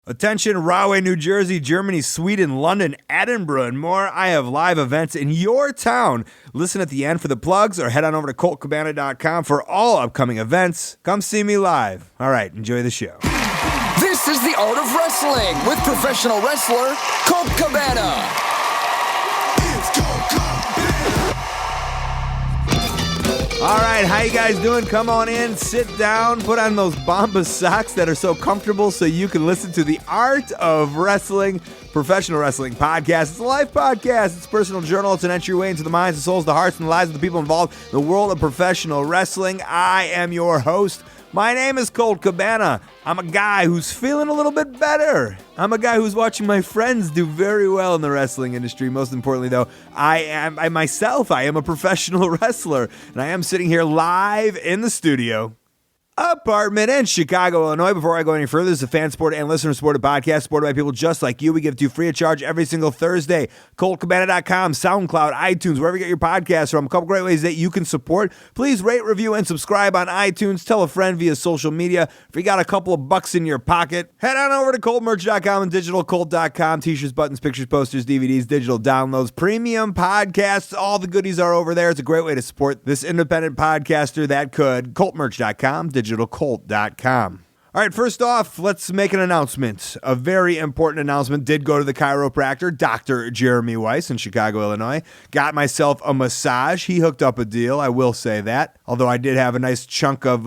Attention, Rahway, New Jersey, Germany, Sweden, London, Edinburgh, and more. I have live events in your town. Listen at the end for the plugs or head on over to coltcabana.com for all upcoming events. Come see me live. All right, enjoy the show. This is The Art of Wrestling with professional wrestler Colt Cabana. It's Colt Cabana. All right, how you guys doing? Come on in, sit down, put on those Bomba socks that are so comfortable so you can listen to The Art of Wrestling, professional wrestling podcast. It's a live podcast. It's a personal journal. It's an entryway into the minds, the souls, the hearts, and the lives of the people involved in the world of professional wrestling. I am your host. My name is Colt Cabana. I'm a guy who's feeling a little bit better. I'm a guy who's watching my friends do very well in the wrestling industry. Most importantly, though, I am a professional wrestler, and I am sitting here live in the studio apartment in Chicago, Illinois. Before I go any further, this is a fan-supported and listener-supported podcast supported by people just like you. We give it to you free of charge every single Thursday. ColtCabana.com, SoundCloud, iTunes, wherever you get your podcasts from. A couple great ways that you can support. Please rate, review, and subscribe on iTunes. Tell a friend via social media. If you got a couple of bucks in your pocket, head on over to ColtMerch.com and digitalcolt.com. T-shirts, buttons, pictures, posters, DVDs, digital downloads, premium podcasts. All the goodies are over there. It's a great way to support this independent podcaster that could. ColtMerch.com, digitalcolt.com. All right, first off, let's make an announcement. A very important announcement did go to the chiropractor, Dr. Jeremy Weiss in Chicago, Illinois. Got myself a massage. He hooked up a deal, I will say that. Although I did have a nice chunk of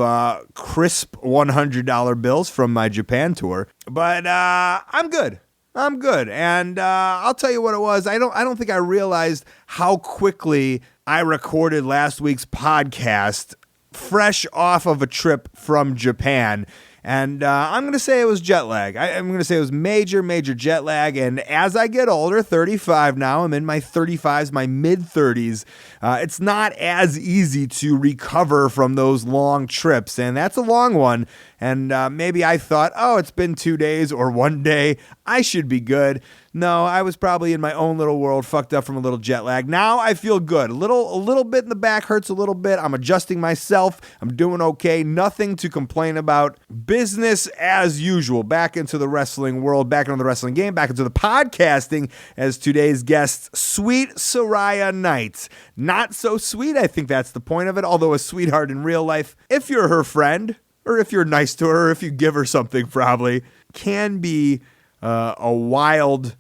crisp $100 bills from my Japan tour. But I'm good. And I'll tell you what it was. I don't think I realized how quickly I recorded last week's podcast fresh off of a trip from Japan. And I'm going to say it was jet lag. I'm going to say it was major jet lag. And as I get older, 35 now, I'm in my 35s, my mid-30s, it's not as easy to recover from those long trips. And that's a long one. And maybe I thought, it's been 2 days or 1 day. I should be good. No, I was probably in my own little world, fucked up from a little jet lag. Now I feel good. A little bit in the back, hurts a little bit. I'm adjusting myself. I'm doing okay. Nothing to complain about. Business as usual. Back into the wrestling world, back into the wrestling game, back into the podcasting as today's guest, Sweet Saraya Knight. Not so sweet, I think that's the point of it, although a sweetheart in real life, if you're her friend, or if you're nice to her, or if you give her something probably, can be a wild...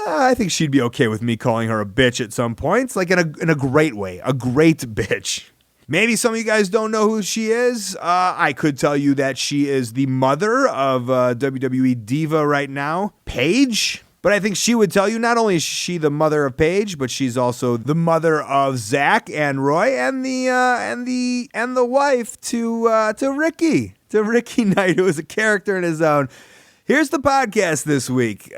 I think she'd be okay with me calling her a bitch at some points, like in a great way, a great bitch. Maybe some of you guys don't know who she is. I could tell you that she is the mother of WWE diva right now, Paige. But I think she would tell you not only is she the mother of Paige, but she's also the mother of Zach and Roy and the wife to Ricky Knight, who is a character in his own. Here's the podcast this week.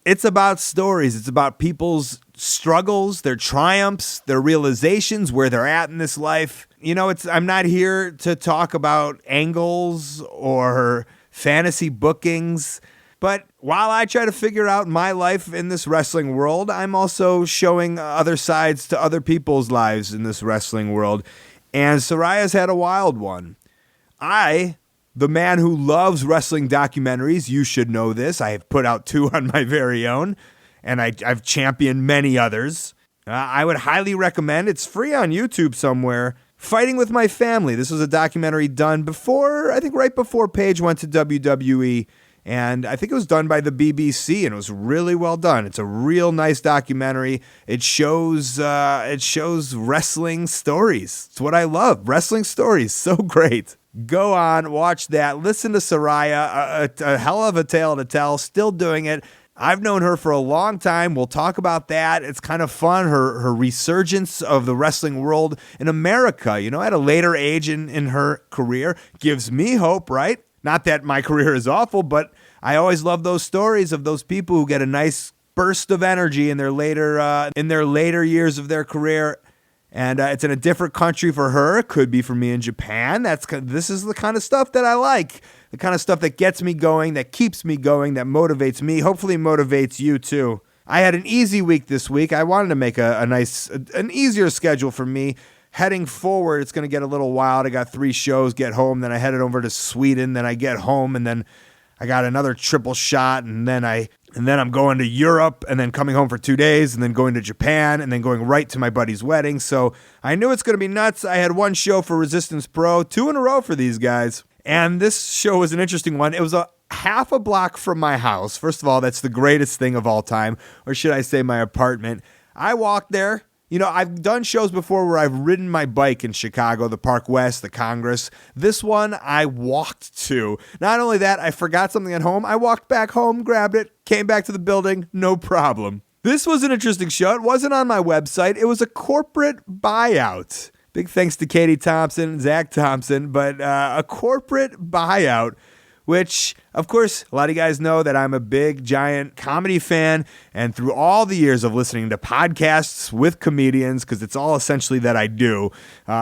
It's about stories. It's about people's struggles, their triumphs, their realizations, where they're at in this life. You know, I'm not here to talk about angles or fantasy bookings, but while I try to figure out my life in this wrestling world, I'm also showing other sides to other people's lives in this wrestling world. And Saraya's had a wild one. The man who loves wrestling documentaries, you should know this. I have put out 2 on my very own, and I've championed many others. I would highly recommend, it's free on YouTube somewhere, Fighting with My Family. This was a documentary done right before Paige went to WWE, and I think it was done by the BBC, and it was really well done. It's a real nice documentary. It shows wrestling stories. It's what I love, wrestling stories. So great. Go on, watch that. Listen to Saraya, a hell of a tale to tell, still doing it. I've known her for a long time. We'll talk about that. It's kind of fun, her resurgence of the wrestling world in America, at a later age in her career. Gives me hope, right? Not that my career is awful, but I always love those stories of those people who get a nice burst of energy in their later years of their career. And it's in a different country for her. It could be for me in Japan. This is the kind of stuff that I like. The kind of stuff that gets me going, that keeps me going, that motivates me. Hopefully motivates you too. I had an easy week this week. I wanted to make an easier schedule for me. Heading forward, it's going to get a little wild. I got 3 shows, get home, then I headed over to Sweden, then I get home, and then I got another triple shot, and then I'm going to Europe, and then coming home for 2 days, and then going to Japan, and then going right to my buddy's wedding. So I knew it's going to be nuts. I had one show for Resistance Pro, 2 in a row for these guys. And this show was an interesting one. It was a half a block from my house. First of all, that's the greatest thing of all time, or should I say my apartment. I walked there. You know, I've done shows before where I've ridden my bike in Chicago, the Park West, the Congress. This one I walked to. Not only that, I forgot something at home. I walked back home, grabbed it, came back to the building, no problem. This was an interesting show. It wasn't on my website. It was a corporate buyout. Big thanks to Katie Thompson, Zach Thompson, but a corporate buyout, which, of course, a lot of you guys know that I'm a big, giant comedy fan, and through all the years of listening to podcasts with comedians, because it's all essentially that I do,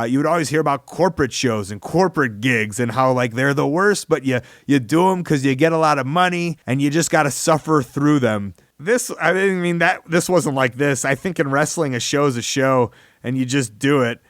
you would always hear about corporate shows and corporate gigs and how, like, they're the worst, but you do them because you get a lot of money, and you just got to suffer through them. This wasn't like this. I think in wrestling, a show's a show, and you just do it.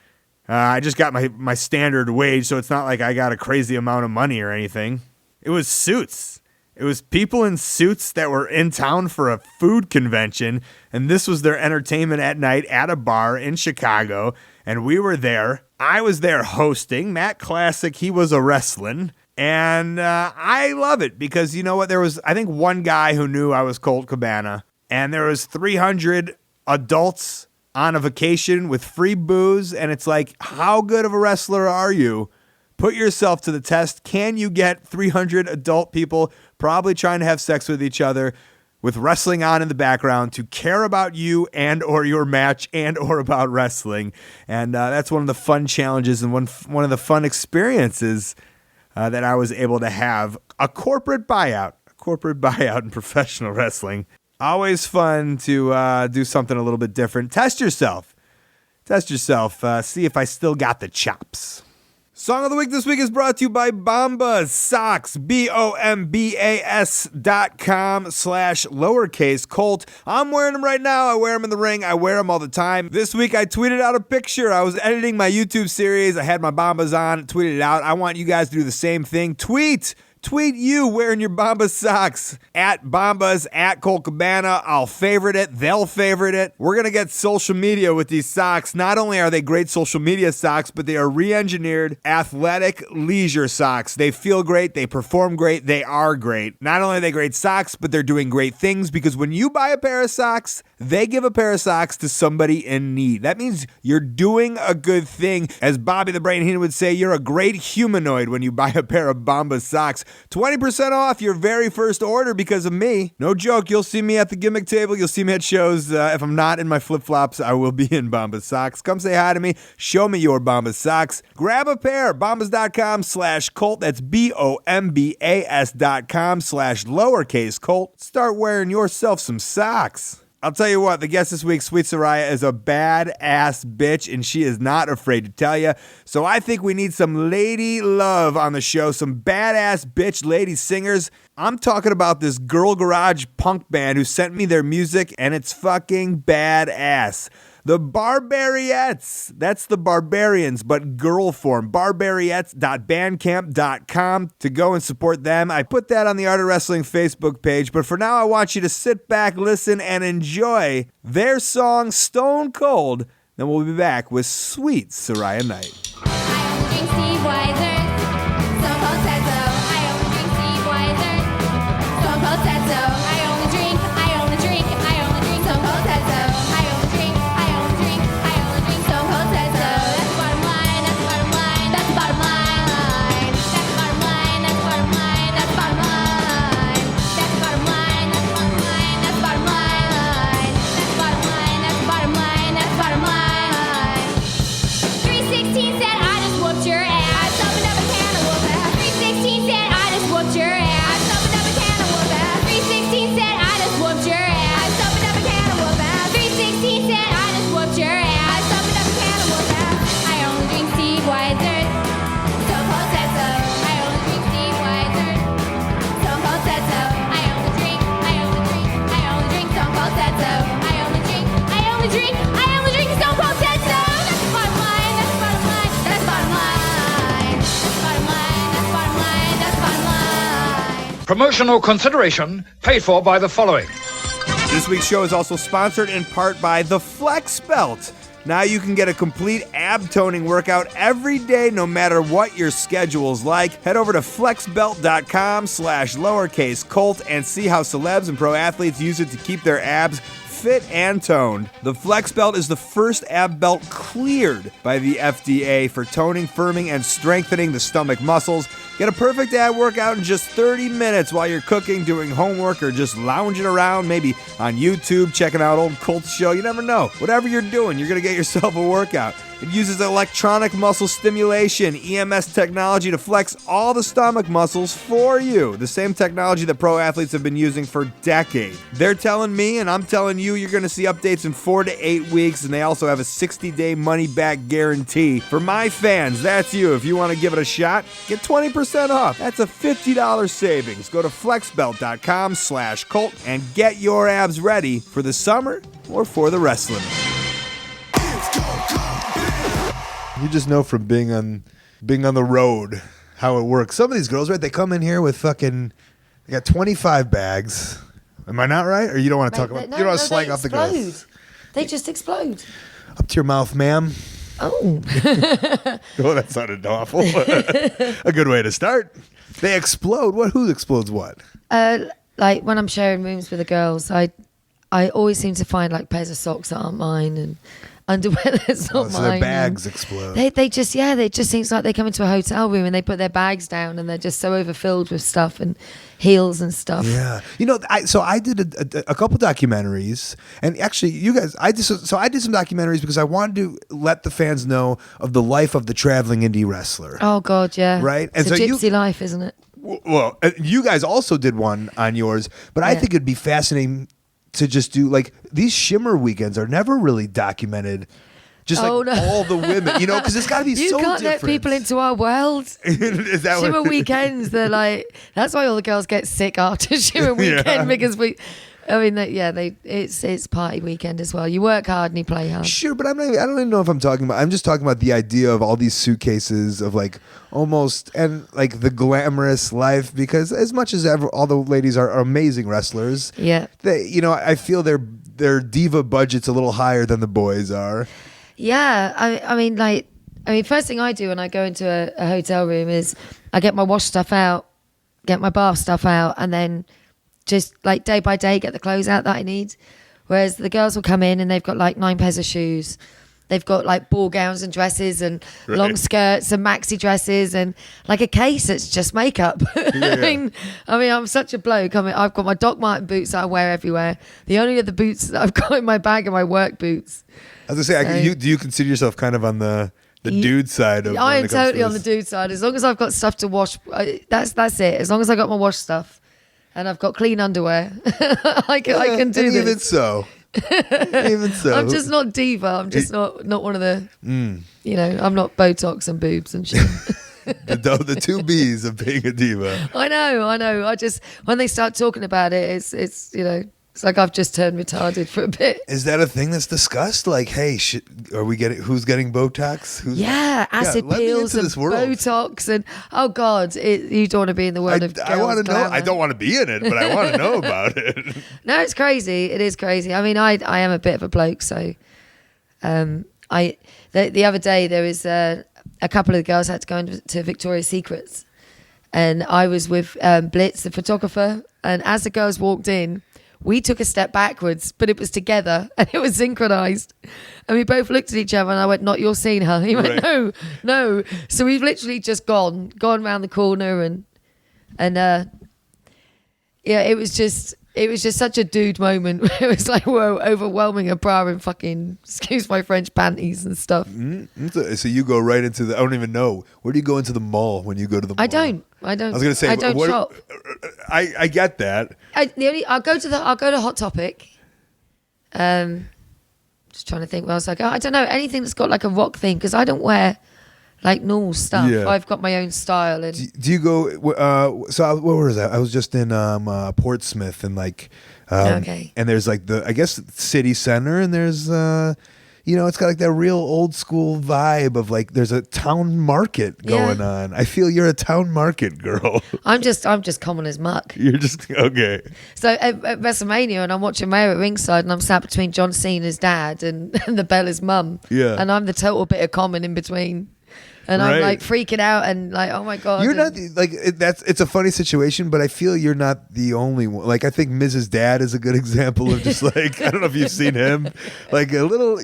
I just got my standard wage, so it's not like I got a crazy amount of money or anything. It was suits. It was people in suits that were in town for a food convention, and this was their entertainment at night at a bar in Chicago, and we were there. I was there hosting. Matt Classic, he was a wrestling, and I love it because, you know what, there was, I think, one guy who knew I was Colt Cabana, and there was 300 adults on a vacation with free booze, and it's like, how good of a wrestler are you? Put yourself to the test. Can you get 300 adult people probably trying to have sex with each other with wrestling on in the background to care about you and or your match and or about wrestling? And that's one of the fun challenges and one of the fun experiences that I was able to have. A corporate buyout in professional wrestling. Always fun to do something a little bit different. Test yourself. See if I still got the chops. Song of the Week this week is brought to you by Bombas Socks, bombas.com/lowercase Colt. I'm wearing them right now. I wear them in the ring. I wear them all the time. This week I tweeted out a picture. I was editing my YouTube series. I had my Bombas on, tweeted it out. I want you guys to do the same thing. Tweet you wearing your Bombas socks at Bombas, at Colt Cabana. I'll favorite it. They'll favorite it. We're going to get social media with these socks. Not only are they great social media socks, but they are re-engineered athletic leisure socks. They feel great. They perform great. They are great. Not only are they great socks, but they're doing great things because when you buy a pair of socks, they give a pair of socks to somebody in need. That means you're doing a good thing. As Bobby the Brain Heenan would say, you're a great humanoid when you buy a pair of Bombas socks. 20% off your very first order because of me. No joke, you'll see me at the gimmick table. You'll see me at shows. If I'm not in my flip-flops, I will be in Bombas socks. Come say hi to me. Show me your Bombas socks. Grab a pair. Bombas.com/Colt. That's BOMBAS.com/lowercase Colt. Start wearing yourself some socks. I'll tell you what, the guest this week, Sweet Saraya, is a badass bitch, and she is not afraid to tell you. So I think we need some lady love on the show, some badass bitch lady singers. I'm talking about this girl garage punk band who sent me their music, and it's fucking badass. The Barbariettes. That's the Barbarians, but girl form. Barbariettes.bandcamp.com to go and support them. I put that on the Art of Wrestling Facebook page, but for now I want you to sit back, listen, and enjoy their song Stone Cold. Then we'll be back with Sweet Saraya Knight. Promotional consideration paid for by the following. This week's show is also sponsored in part by the Flex Belt. Now you can get a complete ab toning workout every day, no matter what your schedule's like. Head over to flexbelt.com/lowercase Colt and see how celebs and pro athletes use it to keep their abs fit and toned. The Flex Belt is the first ab belt cleared by the FDA for toning, firming, and strengthening the stomach muscles. Get a perfect ab workout in just 30 minutes while you're cooking, doing homework, or just lounging around, maybe on YouTube, checking out old Colt's show. You never know. Whatever you're doing, you're going to get yourself a workout. It uses electronic muscle stimulation, EMS technology to flex all the stomach muscles for you. The same technology that pro athletes have been using for decades. They're telling me, and I'm telling you, you're going to see updates in 4 to 8 weeks, and they also have a 60-day money-back guarantee. For my fans, that's you. If you want to give it a shot, get 20% off. That's a $50 savings. Go to flexbelt.com/Colt and get your abs ready for the summer or for the wrestling. You just know from being on the road how it works. Some of these girls, right? They come in here with they got 25 bags. Am I not right? Or you don't want to talk about? You don't want to slang off the girls. They just explode. Up to your mouth, ma'am. Oh. Oh, that sounded awful. A good way to start. They explode. What? Who explodes what? Like when I'm sharing rooms with the girls, I always seem to find like pairs of socks that aren't mine and underwear that's not so mine. Their bags explode. They just seems like they come into a hotel room and they put their bags down and they're just so overfilled with stuff and heels and stuff. Yeah, I did a couple documentaries, and actually, you guys, I did some documentaries because I wanted to let the fans know of the life of the traveling indie wrestler. Oh God, yeah, right. It's a gypsy life, isn't it? Well, you guys also did one on yours, but I think it'd be fascinating to just do like these Shimmer weekends are never really documented. Just all the women, because it's got to be so different. You can't let people into our world. Is that Shimmer weekends, they're like, that's why all the girls get sick after Shimmer weekend because it's party weekend as well. You work hard and you play hard. Sure, but I don't even know if I'm talking about. I'm just talking about the idea of all these suitcases of like almost and like the glamorous life. Because as much as all the ladies are amazing wrestlers, yeah, they I feel their diva budget's a little higher than the boys are. Yeah, I mean, first thing I do when I go into a hotel room is I get my wash stuff out, get my bath stuff out, and then just like day by day get the clothes out that I need. Whereas the girls will come in and they've got like 9 pairs of shoes. They've got like ball gowns and dresses and long skirts and maxi dresses and like a case that's just makeup. Yeah. I mean, I'm such a bloke. I've got my Doc Marten boots that I wear everywhere. The only other boots that I've got in my bag are my work boots. I was going to say, do you consider yourself kind of on the dude side of? I am totally on the dude side. As long as I've got stuff to wash, that's it. As long as I got my wash stuff and I've got clean underwear, I can do this. Even so. I'm just not diva. I'm just not one of the. I'm not Botox and boobs and shit. the 2 B's of being a diva. I know. I just when they start talking about it, it's like I've just turned retarded for a bit. Is that a thing that's discussed? Like, hey, who's getting Botox? Acid peels and Botox and oh God, you don't want to be in the world of girls. I want to know. I don't want to be in it, but I want to know about it. No, it's crazy. It is crazy. I mean, I am a bit of a bloke, so the other day there was a couple of the girls had to go into Victoria's Secrets, and I was with Blitz, the photographer, and as the girls walked in, we took a step backwards, but it was together and it was synchronized. And we both looked at each other and I went, "Not you're seeing her." He went, No. So we've literally just gone around the corner and it was just such a dude moment. It was like, whoa, overwhelming a bra and fucking, excuse my French, panties and stuff. Mm-hmm. So you go right into I don't even know. Where do you go into the mall when you go to the mall? I don't. I was going to say. I don't shop. I get that. I'll go to Hot Topic. Just trying to think where else I go. I don't know, anything that's got like a rock theme, because I don't wear like normal stuff. Yeah. I've got my own style. And do you go? So where was that? I was just in Portsmouth and like, and there's like I guess city center, and there's it's got like that real old school vibe of like there's a town market going on. I feel you're a town market girl. I'm just common as muck. You're just okay. So at WrestleMania, and I'm watching Mayor at ringside, and I'm sat between John Cena's dad and the Bella's mum. Yeah. And I'm the total bit of common in between. And I'm like freaking out and like, oh my God. You're not like it's a funny situation, but I feel you're not the only one. Like I think Mrs. Dad is a good example of just like I don't know if you've seen him, like a little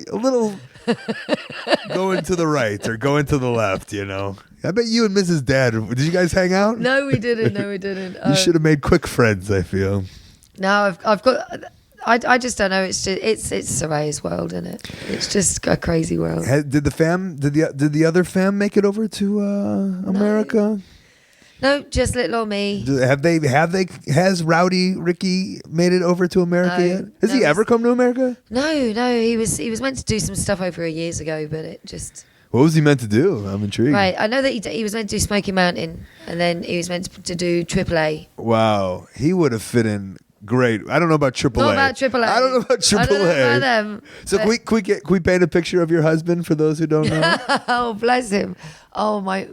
going to the right or going to the left. I bet you and Mrs. Dad. Did you guys hang out? No, we didn't. No, we didn't. You should have made quick friends. I feel. No, I've got. I just don't know. It's Saraya's world, isn't it? It's just a crazy world. Did the other fam make it over to America? No, just little old me. Has Rowdy Ricky made it over to America yet? Has he ever come to America? No. He was meant to do some stuff over years ago, but it just. What was he meant to do? I'm intrigued. Right, I know that he was meant to do Smoky Mountain, and then he was meant to do AAA. Wow, he would have fit in. Great. I don't know about AAA. Not about AAA. I don't know about AAA. I don't know about them. So can we paint a picture of your husband for those who don't know? Oh, bless him. Oh my,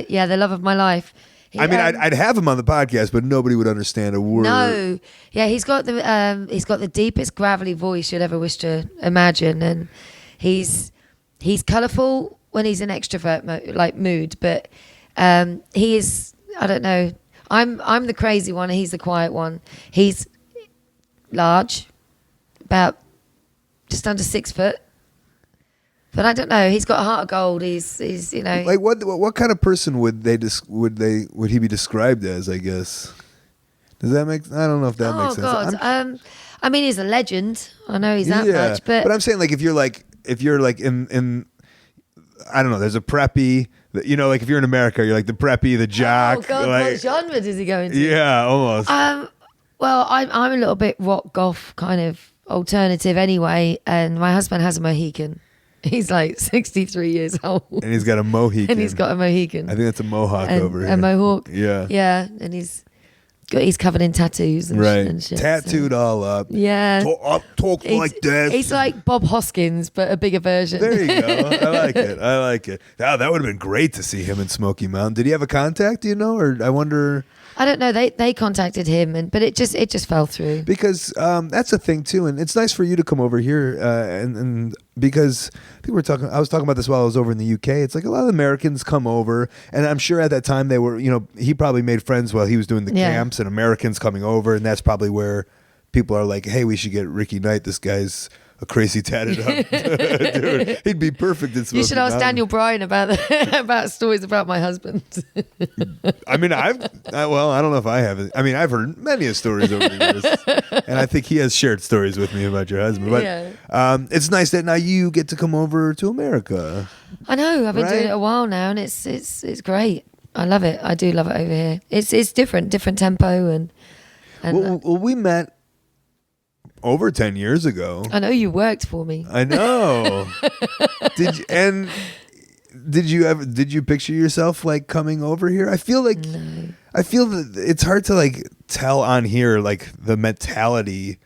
yeah, the love of my life. I'd have him on the podcast, but nobody would understand a word. No, yeah, he's got the deepest gravelly voice you'd ever wish to imagine, and he's colourful when he's in extrovert mood, but he is. I don't know. I'm the crazy one, and he's the quiet one. He's large, about just under 6 foot. But I don't know. He's got a heart of gold. He's like what kind of person would he be described as? I guess. Does that make? I don't know if that makes sense. Oh God. I mean, he's a legend. I know he's that much, but I'm saying like if you're like in I don't know. There's a preppy. Like if you're in America, you're like the preppy, the jock. Oh God, what genre does he go into? Yeah, almost. Well, I'm a little bit rock goth kind of alternative anyway, and my husband has a Mohican. He's like 63 years old. And he's got a Mohican. I think that's a mohawk over here. A mohawk. Yeah. Yeah, and he's covered in tattoos and shit. Tattooed all up. Yeah. Talk like this. He's like Bob Hoskins, but a bigger version. There you go. I like it. Oh, that would have been great to see him in Smoky Mountain. Did he have a contact, do you know? Or I wonder... I don't know. They contacted him, but it just fell through. Because that's a thing too, and it's nice for you to come over here, and because I think I was talking about this while I was over in the UK. It's like a lot of Americans come over, and I'm sure at that time they were, he probably made friends while he was doing the camps, and Americans coming over, and that's probably where people are like, hey, we should get Ricky Knight. This guy's a crazy tatted up dude. He'd be perfect in Smoky You should ask Mountain. Daniel Bryan about stories about my husband. I mean, I don't know if I have it. I mean, I've heard many stories over the years, and I think he has shared stories with me about your husband. But it's nice that now you get to come over to America. I know. I've been doing it a while now, and it's great. I love it. I do love it over here. It's different tempo, and well, we met over 10 years ago. I know you worked for me. I know. Did you picture yourself like coming over here? I feel that it's hard to like tell on here like the mentality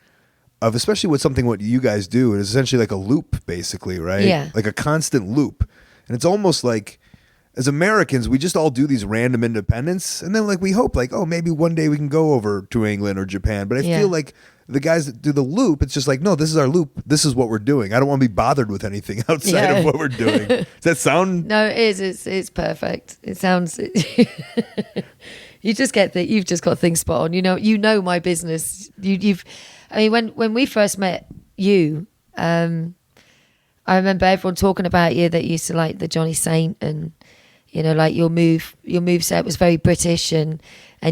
of, especially with something what you guys do. It is essentially like a loop, basically, right? Yeah. Like a constant loop. And it's almost like as Americans, we just all do these random independence, and then like we hope like, oh, maybe one day we can go over to England or Japan. But I feel like the guys that do the loop, it's just like, no, this is our loop. This is what we're doing. I don't want to be bothered with anything outside of what we're doing. Does that sound? No, it is. It's perfect. It sounds. You've just got things spot on. You know my business. I mean, when we first met you, I remember everyone talking about you that you used to like the Johnny Saint, and like your move set was very British, and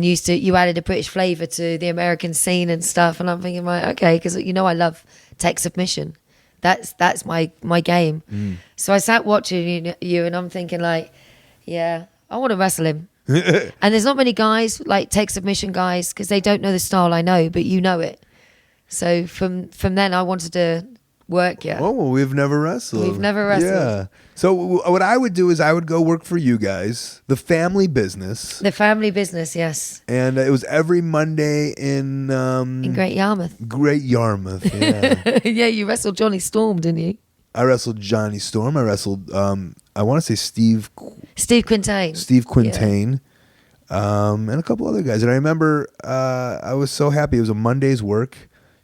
you added a British flavour to the American scene and stuff. And I'm thinking, right, okay, because I love tech submission. That's my game. So I sat watching you, and I'm thinking like, yeah, I want to wrestle him. And there's not many guys like tech submission guys, because they don't know the style I know, but you know it. So from then I wanted to work you. Oh, well, we've never wrestled. Yeah. So what I would do is I would go work for you guys, the family business. The family business, yes. And it was every Monday in Great Yarmouth. Great Yarmouth, yeah. Yeah, you wrestled Johnny Storm, didn't you? I wrestled Johnny Storm. I wrestled, I want to say Steve Quintain. And a couple other guys. And I remember I was so happy. It was a Monday's work.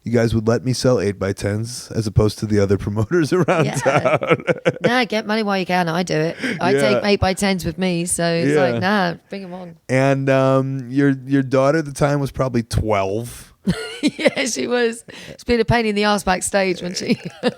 You guys would let me sell 8x10s as opposed to the other promoters around town. Nah, get money while you can. I do it. I take 8x10s with me. So it's like, nah, bring them on. And your daughter at the time was probably 12. Yeah, she was. She's been a pain in the ass backstage when she... I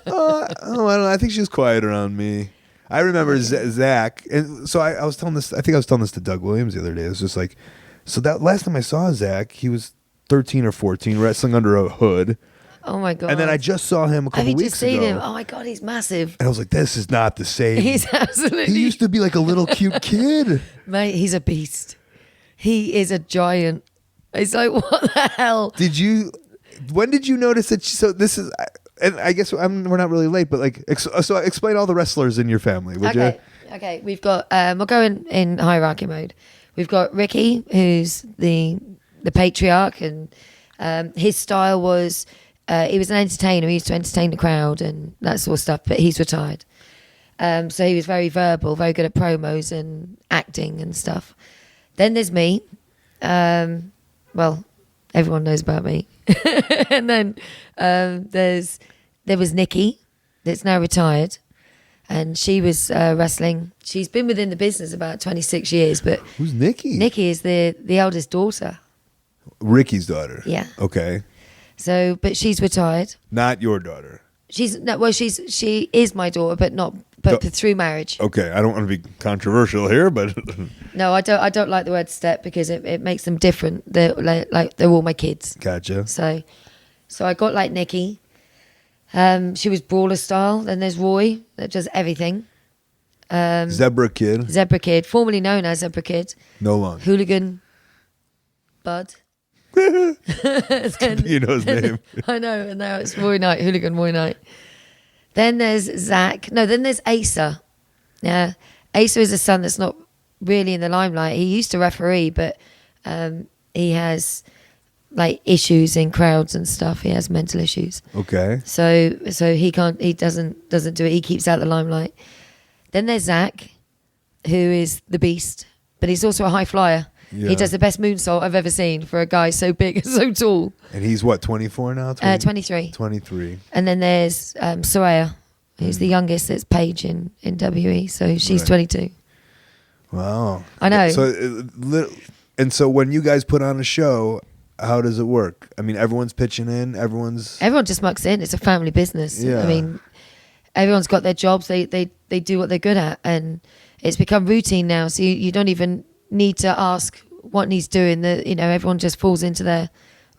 don't know. I think she was quiet around me. I remember Zach. And so I was telling this, I think I was telling this to Doug Williams the other day. It was just like, so that last time I saw Zach, he was 13 or 14 wrestling under a hood. Oh my God. And then I just saw him a couple weeks ago. Have you just seen him? Oh my God, he's massive. And I was like, this is not the same. He's absolutely... He used to be like a little cute kid. Mate, he's a beast. He is a giant. It's like, what the hell? When did you notice that? So this is, and I guess we're not really late, but like, so explain all the wrestlers in your family, would you? Okay. We've got, we'll go in hierarchy mode. We've got Ricky, who's the patriarch, and his style was, he was an entertainer. He used to entertain the crowd and that sort of stuff, but he's retired. So he was very verbal, very good at promos and acting and stuff. Then there's me. Well, everyone knows about me. And then there was Nikki, that's now retired, and she was wrestling. She's been within the business about 26 years. But who's Nikki? Nikki is the eldest daughter. Ricky's daughter. Yeah. Okay. So, but she's retired. Not your daughter. She is my daughter, but through marriage. Okay, I don't want to be controversial here, but no, I don't like the word step because it makes them different. They're all my kids. Gotcha. So I got like Nikki. She was brawler style. Then there's Roy that does everything. Zebra Kid, formerly known as Zebra Kid. No longer. Hooligan Bud. You know his name. I know, and now it's Roy Knight, Hooligan Roy Knight. Then there's Zach. No, then there's Asa. Yeah, Asa is a son that's not really in the limelight. He used to referee, but he has like issues in crowds and stuff. He has mental issues. Okay. So he can't. He doesn't do it. He keeps out the limelight. Then there's Zach, who is the beast, but he's also a high flyer. Yeah. He does the best moonsault I've ever seen for a guy so big and so tall. And he's what, 24 now? 23. 23. And then there's Saraya, who's the youngest. That's Paige in WE. So she's 22. Wow. I know. So when you guys put on a show, how does it work? I mean, everyone's pitching in. Everyone just mucks in. It's a family business. Yeah. I mean, everyone's got their jobs. They do what they're good at, and it's become routine now. So you don't even need to ask what needs doing. Everyone just falls into their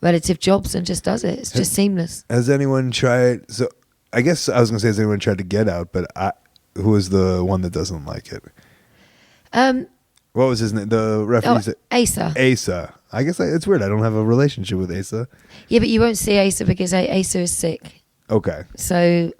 relative jobs and just does it. It's just seamless. Has anyone tried? So I guess I was gonna say, has anyone tried to get out? But who is the one that doesn't like it? What was his name? The referee. Asa. Asa. I guess it's weird. I don't have a relationship with Asa. Yeah, but you won't see Asa because Asa is sick. Okay. So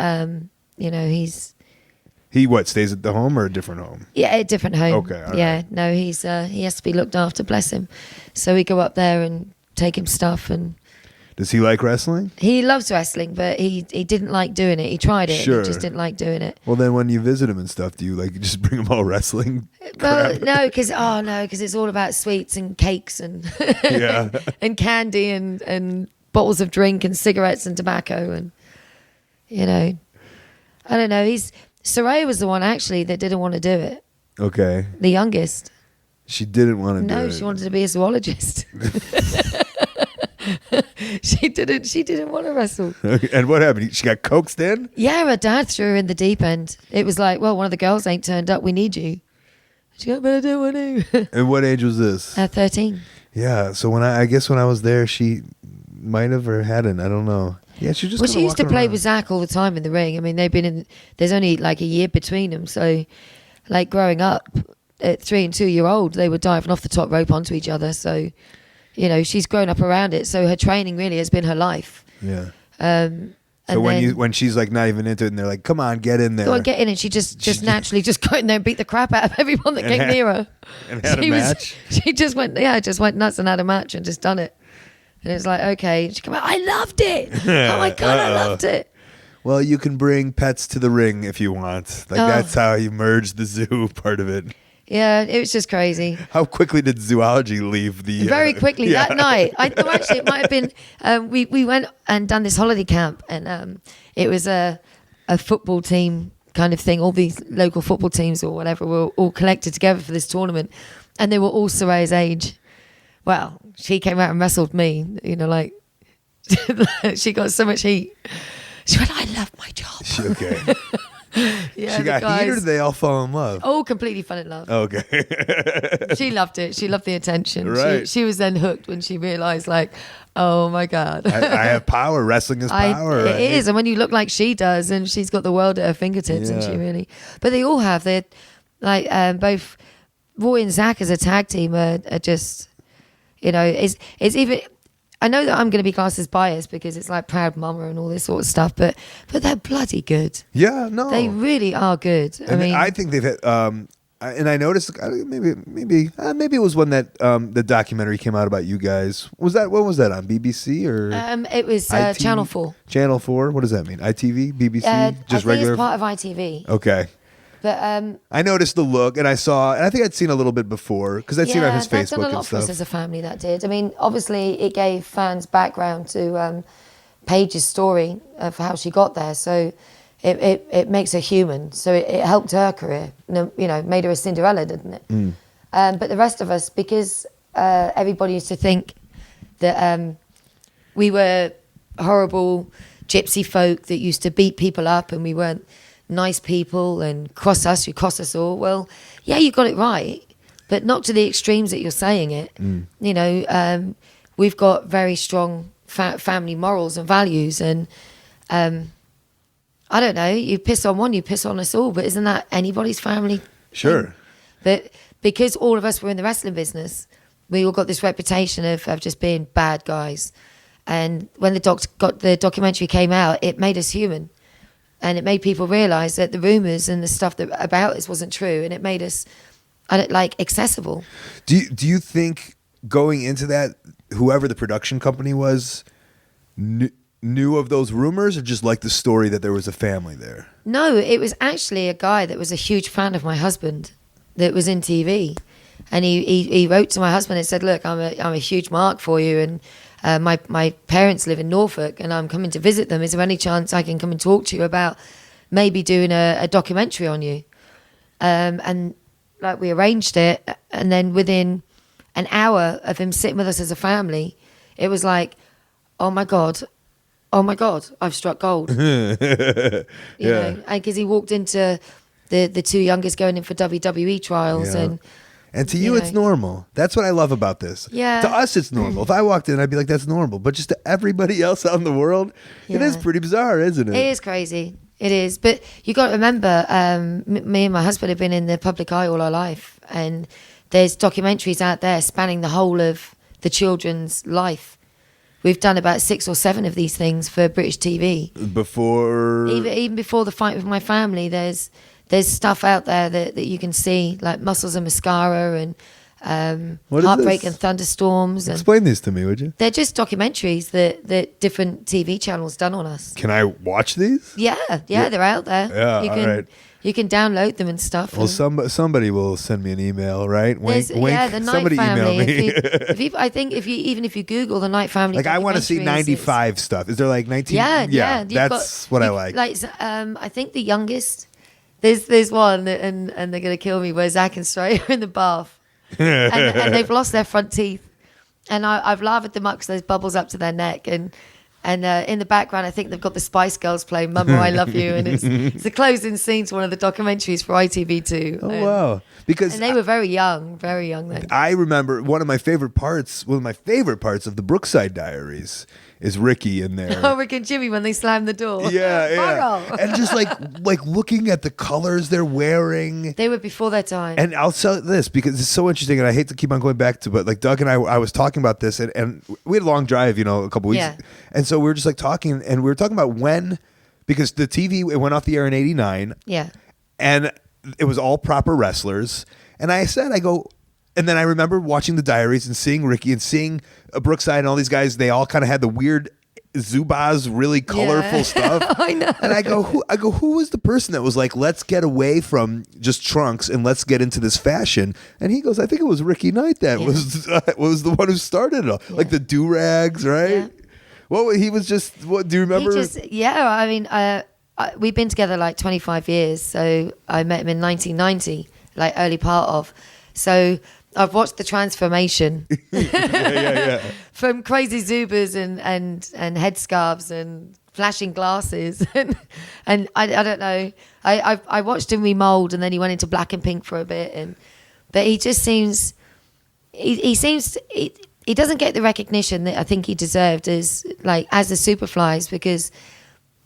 He stays at the home or a different home? Yeah, a different home. Okay. All right. No, he has to be looked after, bless him. So we go up there and take him stuff. And does he like wrestling? He loves wrestling, but he didn't like doing it. He tried it, sure. And he just didn't like doing it. Well, then when you visit him and stuff, do you just bring him all wrestling? Well, no, because it's all about sweets and cakes and and candy and bottles of drink and cigarettes and tobacco and I don't know. Saraya was the one actually that didn't want to do it. Okay. The youngest. She didn't want to do it. No, she wanted to be a zoologist. She didn't want to wrestle. And what happened? She got coaxed in? Yeah, her dad threw her in the deep end. It was like, well, one of the girls ain't turned up. We need you. She got, but I don't want to. And what age was this? 13. Yeah. So when I guess when I was there, she might have or hadn't. I don't know. Yeah, she just. Well, she used to play with Zach all the time in the ring. I mean, there's only like a year between them. So, like growing up at 3 and 2 year old, they were diving off the top rope onto each other. So, she's grown up around it. So her training really has been her life. Yeah. So when she's like not even into it, and they're like, "Come on, get in there." Go on, get in, and she just naturally just got in there and beat the crap out of everyone that came near her. And had a match. She just went nuts and had a match and just done it. And it's like, okay. She came out, I loved it. Oh my God, I loved it. well, you can bring pets to the ring if you want. Like that's how you merge the zoo part of it. Yeah, it was just crazy. How quickly did zoology leave the? Very quickly that night. I thought actually it might have been. We went and done this holiday camp, and it was a football team kind of thing. All these local football teams or whatever were all collected together for this tournament, and they were all Saraya's age. Well, she came out and wrestled me. You know, like she got so much heat. She went, "I love my job." Okay. Yeah, she got heat, or did they all fall in love? All completely fell in love. Okay. She loved it. She loved the attention. Right. She was then hooked when she realized, like, oh my God. I have power. Wrestling is power. It is. And when you look like she does, and she's got the world at her fingertips, and she really. But they all have. They're like both Roy and Zach as a tag team are just, you know, it's even. I know that I'm going to be classed as biased because it's like Proud Mama and all this sort of stuff, but they're bloody good. Yeah, no, they really are good. I mean, I think they've had, and I noticed maybe it was when that the documentary came out about you guys. What was that on BBC or? It was Channel 4. Channel 4. What does that mean? ITV, BBC, just I think regular. it's part of ITV. Okay. But I noticed the look, and I think I'd seen a little bit before because I'd seen it on his Facebook done a lot and for us stuff. as a family. That did. I mean, obviously, it gave fans background to Paige's story of how she got there. So it makes her human. So it helped her career. You know, made her a Cinderella, didn't it? But the rest of us, because everybody used to think that we were horrible gypsy folk that used to beat people up, and we weren't nice people and you cross us all. Well, yeah, you got it right, but not to the extremes that you're saying it. You know, we've got very strong family morals and values, and I don't know, you piss on one, you piss on us all, but isn't that anybody's family? Sure. thing? But because all of us were in the wrestling business, we all got this reputation of just being bad guys. And when the documentary came out, it made us human. And it made people realise that the rumours and the stuff about us wasn't true, and it made us, accessible. Do you think going into that, whoever the production company was, knew of those rumors, or just liked the story that there was a family there? No, it was actually a guy that was a huge fan of my husband that was in TV, and he wrote to my husband and said, "Look, I'm a huge mark for you, and my parents live in Norfolk, and I'm coming to visit them. Is there any chance I can come and talk to you about maybe doing a documentary on you?" And like we arranged it, and then within an hour of him sitting with us as a family, it was like, oh my God, I've struck gold. You know, because he walked into the two youngest going in for WWE trials, and to you, it's normal. That's what I love about this. Yeah. To us, it's normal. If I walked in, I'd be like, that's normal. But just to everybody else out in the world, it is pretty bizarre, isn't it? It is crazy. It is. But you got to remember, me and my husband have been in the public eye all our life. And there's documentaries out there spanning the whole of the children's life. We've done about 6 or 7 of these things for British TV. Before... Even before the fight with my family, there's stuff out there that you can see, like Muscles and Mascara and Heartbreak and Thunderstorms. Explain these to me, would you? They're just documentaries that different TV channels done on us. Can I watch these? Yeah, they're out there. Yeah, all right. You can download them and stuff. Well, somebody will send me an email, right? Wink, wink. Yeah, the Knight Somebody Family. email me. I think if you Google the Knight Family, like I want to see 95 stuff. Is there like 19? Yeah. That's what I like. Like I think the youngest. There's one, and they're gonna kill me, where Zach and Saraya are in the bath, and they've lost their front teeth, and I've lathered them up because there's bubbles up to their neck, and in the background I think they've got the Spice Girls playing "Mama, I Love You," and it's the closing scene to one of the documentaries for ITV2. Oh wow! And they were very young then. I remember one of my favorite parts of the Brookside Diaries is Ricky in there. Oh, Rick and Jimmy when they slam the door. Yeah. And just like looking at the colors they're wearing. They were before their time. And I'll tell you this because it's so interesting, and I hate to keep on going back to, but like Doug and I was talking about this, and we had a long drive, a couple weeks. Yeah. And so we were just like talking, and we were talking about when, because the TV, it went off the air in 89. Yeah. And it was all proper wrestlers. And I go, and then I remember watching the diaries and seeing Ricky and seeing Brookside and all these guys. They all kind of had the weird Zubaz really colorful stuff. I know. And I go, who was the person that was like, let's get away from just trunks and let's get into this fashion? And he goes, I think it was Ricky Knight that was the one who started it all. Like the do-rags, right? Yeah. Well, he was just, what, do you remember? I mean, we've been together like 25 years. So I met him in 1990, like early part of. So I've watched the transformation from crazy Zubas and headscarves and flashing glasses. and I don't know. I watched him remold, and then he went into black and pink for a bit. But he just seems, he doesn't get the recognition that I think he deserved as the Superflies, because,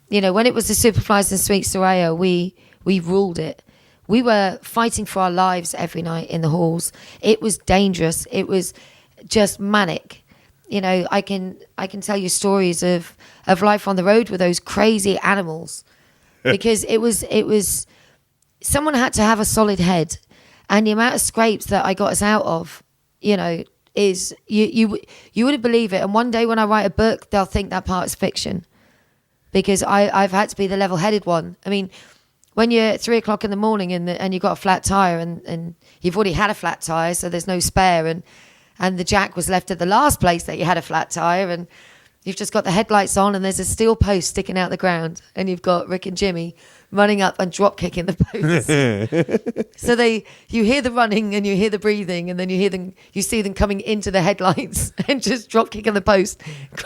you know, when it was the Superflies and Sweet Saraya, we ruled it. We were fighting for our lives every night in the halls. It was dangerous. It was just manic. You know, I can tell you stories of life on the road with those crazy animals, because it was someone had to have a solid head, and the amount of scrapes that I got us out of, you know, is you wouldn't believe it. And one day when I write a book, they'll think that part is fiction, because I've had to be the level-headed one. I mean, when you're at 3 o'clock in the morning and you've got a flat tire and you've already had a flat tire, so there's no spare, and the jack was left at the last place that you had a flat tire, and you've just got the headlights on and there's a steel post sticking out the ground, and you've got Rick and Jimmy running up and drop kicking the post. So you hear the running and you hear the breathing, and then you see them coming into the headlights and just drop kicking the post,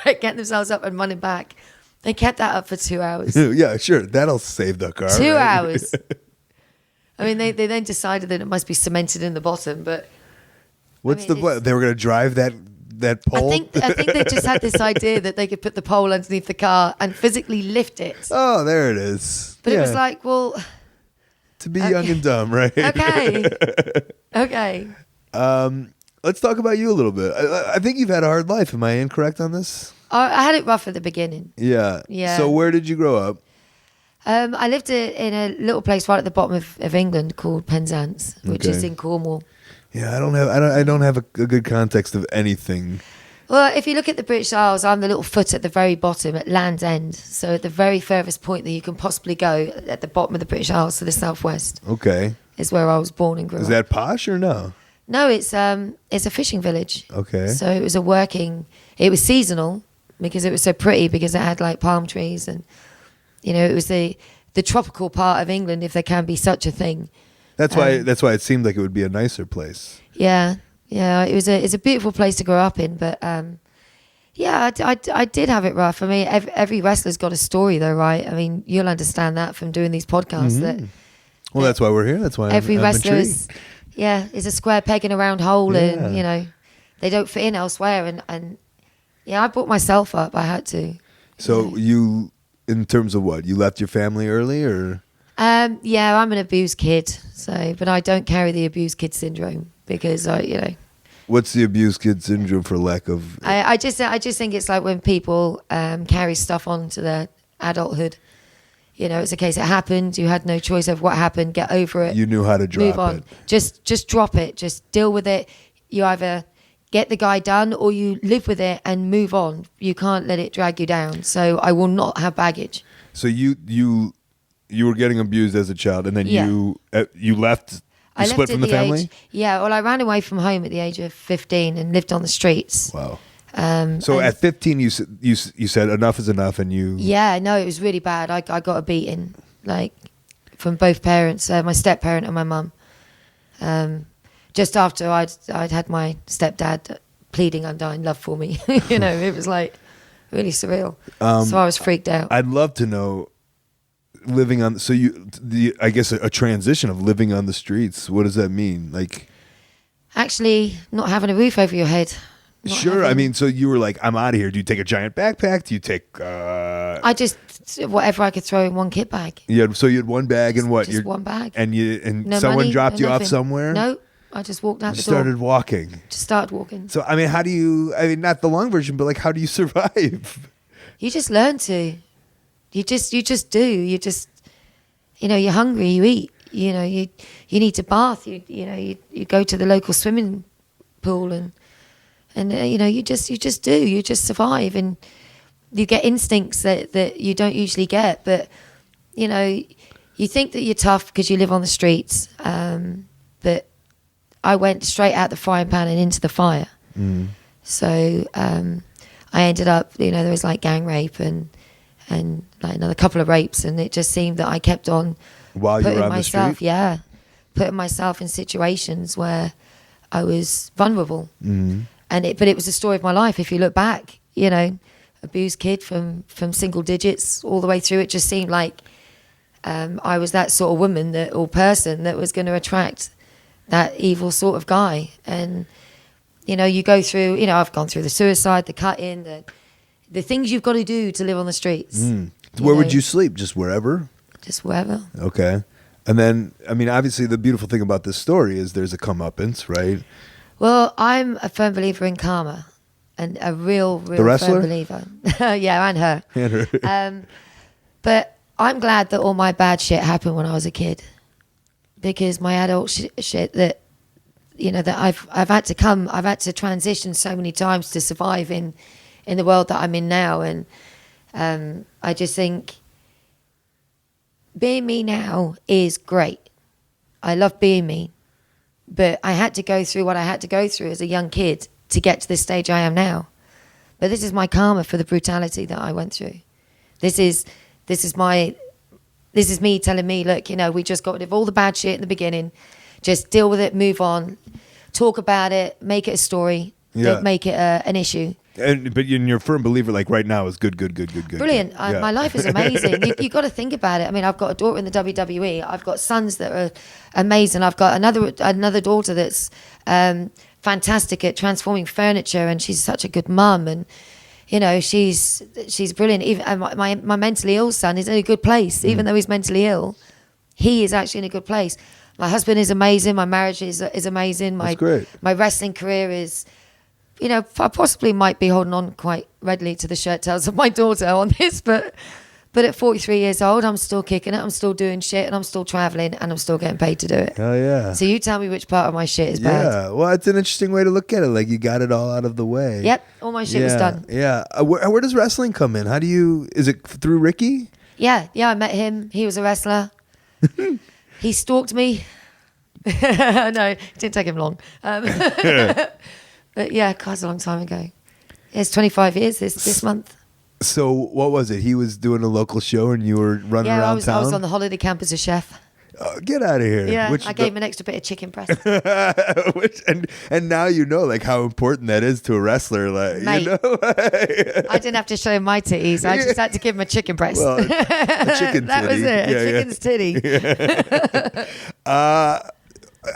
getting themselves up and running back. They kept that up for 2 hours. Yeah, sure. That'll save the car. 2 right? hours. I mean, they then decided that it must be cemented in the bottom, but What's the plan? They were going to drive that pole? I think they just had this idea that they could put the pole underneath the car and physically lift it. Oh, there it is. But it was like, well, to be young and dumb, right? Okay. Let's talk about you a little bit. I think you've had a hard life. Am I incorrect on this? I had it rough at the beginning. Yeah. Yeah. So where did you grow up? I lived in a little place right at the bottom of England called Penzance, which is in Cornwall. Yeah, I don't have a good context of anything. Well, if you look at the British Isles, I'm the little foot at the very bottom at Land's End. So at the very furthest point that you can possibly go at the bottom of the British Isles to the southwest. Okay. Is where I was born and grew up. Is that posh or no? No, it's a fishing village. Okay. So it was seasonal because it was so pretty, because it had like palm trees, and, you know, it was the tropical part of England, if there can be such a thing. That's why it seemed like it would be a nicer place. Yeah. It's a beautiful place to grow up in, but I did have it rough. I mean, every wrestler's got a story, though, right? I mean, you'll understand that from doing these podcasts. Well, that's why we're here. That's why every I'm wrestler intrigued. is a square peg in a round hole, and, you know, they don't fit in elsewhere. And I brought myself up. I had to. So you, in terms of what, you left your family early, or? Yeah, I'm an abused kid, but I don't carry the abused kid syndrome, because What's the abused kid syndrome, for lack of? I just think it's like when people carry stuff on to their adulthood. You know, it's a case, it happened, you had no choice of what happened, get over it. You knew how to drop move on. it. Just drop it, just deal with it. You either get the guy done or you live with it and move on. You can't let it drag you down. So I will not have baggage. So you were getting abused as a child, and then you left. You split from the family? Well, I ran away from home at the age of 15 and lived on the streets. Wow. So at 15, you said enough is enough, and you. Yeah, no, it was really bad. I got a beating, like, from both parents, my step parent and my mum. Just after I'd had my stepdad pleading undying love for me, you know, it was like really surreal. So I was freaked out. I'd love to know. Living on, I guess a transition of living on the streets. What does that mean? Like, actually, not having a roof over your head. Sure. I mean, so you were like, I'm out of here. Do you take a giant backpack? Do you take? I just whatever I could throw in one kit bag. So you had one bag, and what? Just one bag. And no someone money, dropped you nothing. off somewhere. No, I just walked out the door. Started walking. Just started walking. So I mean, how do you? I mean, not the long version, but like, how do you survive? You just learn to. You just do. You just, you know, you're hungry, you eat. You know, you need to bath. You go to the local swimming pool and you know, you just do. You just survive. And you get instincts that you don't usually get. But, you know, you think that you're tough because you live on the streets. But I went straight out the frying pan and into the fire. So I ended up, you know, there was like gang rape and like another couple of rapes, and it just seemed that I kept on While you were on the street? Yeah, putting myself in situations where I was vulnerable. But it was the story of my life. If you look back, you know, abused kid from single digits all the way through, it just seemed like I was that sort of woman or person that was going to attract that evil sort of guy. And, you know, you go through, you know, I've gone through the suicide, the cut-in, the things you've got to do to live on the streets. Where would you sleep? Just wherever? Just wherever. Okay. And then, I mean, obviously the beautiful thing about this story is there's a comeuppance, right? Well, I'm a firm believer in karma, and a real The wrestler? firm believer. Yeah, and her. And her. But I'm glad that all my bad shit happened when I was a kid, because my adult shit that, you know, that I've had to transition so many times to survive in the world that I'm in now. And I just think being me now is great. I love being me, but I had to go through what I had to go through as a young kid to get to this stage I am now. But this is my karma for the brutality that I went through. This is me telling me, look, you know, we just got rid of all the bad shit in the beginning. Just deal with it, move on, talk about it, make it a story, don't make it an issue. But you're a firm believer, like right now is good. Brilliant. Yeah. My life is amazing. you got to think about it. I mean, I've got a daughter in the WWE. I've got sons that are amazing. I've got another daughter that's fantastic at transforming furniture, and she's such a good mum. And, you know, she's brilliant. Even my mentally ill son is in a good place. Even though he's mentally ill, he is actually in a good place. My husband is amazing. My marriage is amazing. That's great. My wrestling career is, you know, I possibly might be holding on quite readily to the shirt tails of my daughter on this, but at 43 years old, I'm still kicking it. I'm still doing shit, and I'm still traveling, and I'm still getting paid to do it. Hell yeah. So you tell me which part of my shit is bad. Yeah, well, it's an interesting way to look at it. Like, you got it all out of the way. Yep, all my shit was done. Yeah. Where does wrestling come in? Is it through Ricky? Yeah, I met him. He was a wrestler. He stalked me. No, it didn't take him long. But yeah, God, it's a long time ago. It's 25 years this month. So what was it? He was doing a local show and you were running around town? I was on the holiday camp as a chef. Get out of here. Yeah, I gave him an extra bit of chicken breast. and now you know, like, how important that is to a wrestler. Like, mate, you know? I didn't have to show him my titties. I just had to give him a chicken breast. Well, a chicken titty. That was it. Yeah, a chicken's titty. Yeah.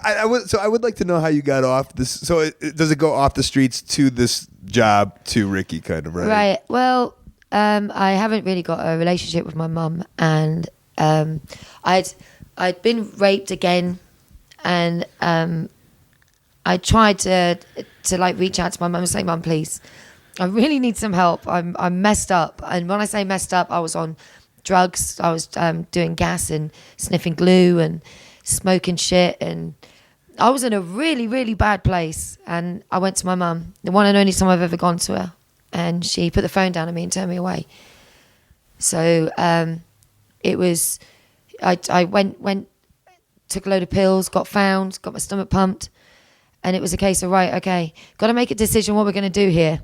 I would like to know how you got off this. So does it go off the streets to this job to Ricky, kind of, right? Right. Well, I haven't really got a relationship with my mum, and I'd been raped again, and I tried to like reach out to my mum and say, "Mum, please, I really need some help. I'm messed up." And when I say messed up, I was on drugs. I was doing gas and sniffing glue and smoking shit, and I was in a really, really bad place. And I went to my mum, the one and only time I've ever gone to her, and she put the phone down on me and turned me away. So it was, I went, took a load of pills, got found, got my stomach pumped, and it was a case of, right, okay, got to make a decision what we're going to do here.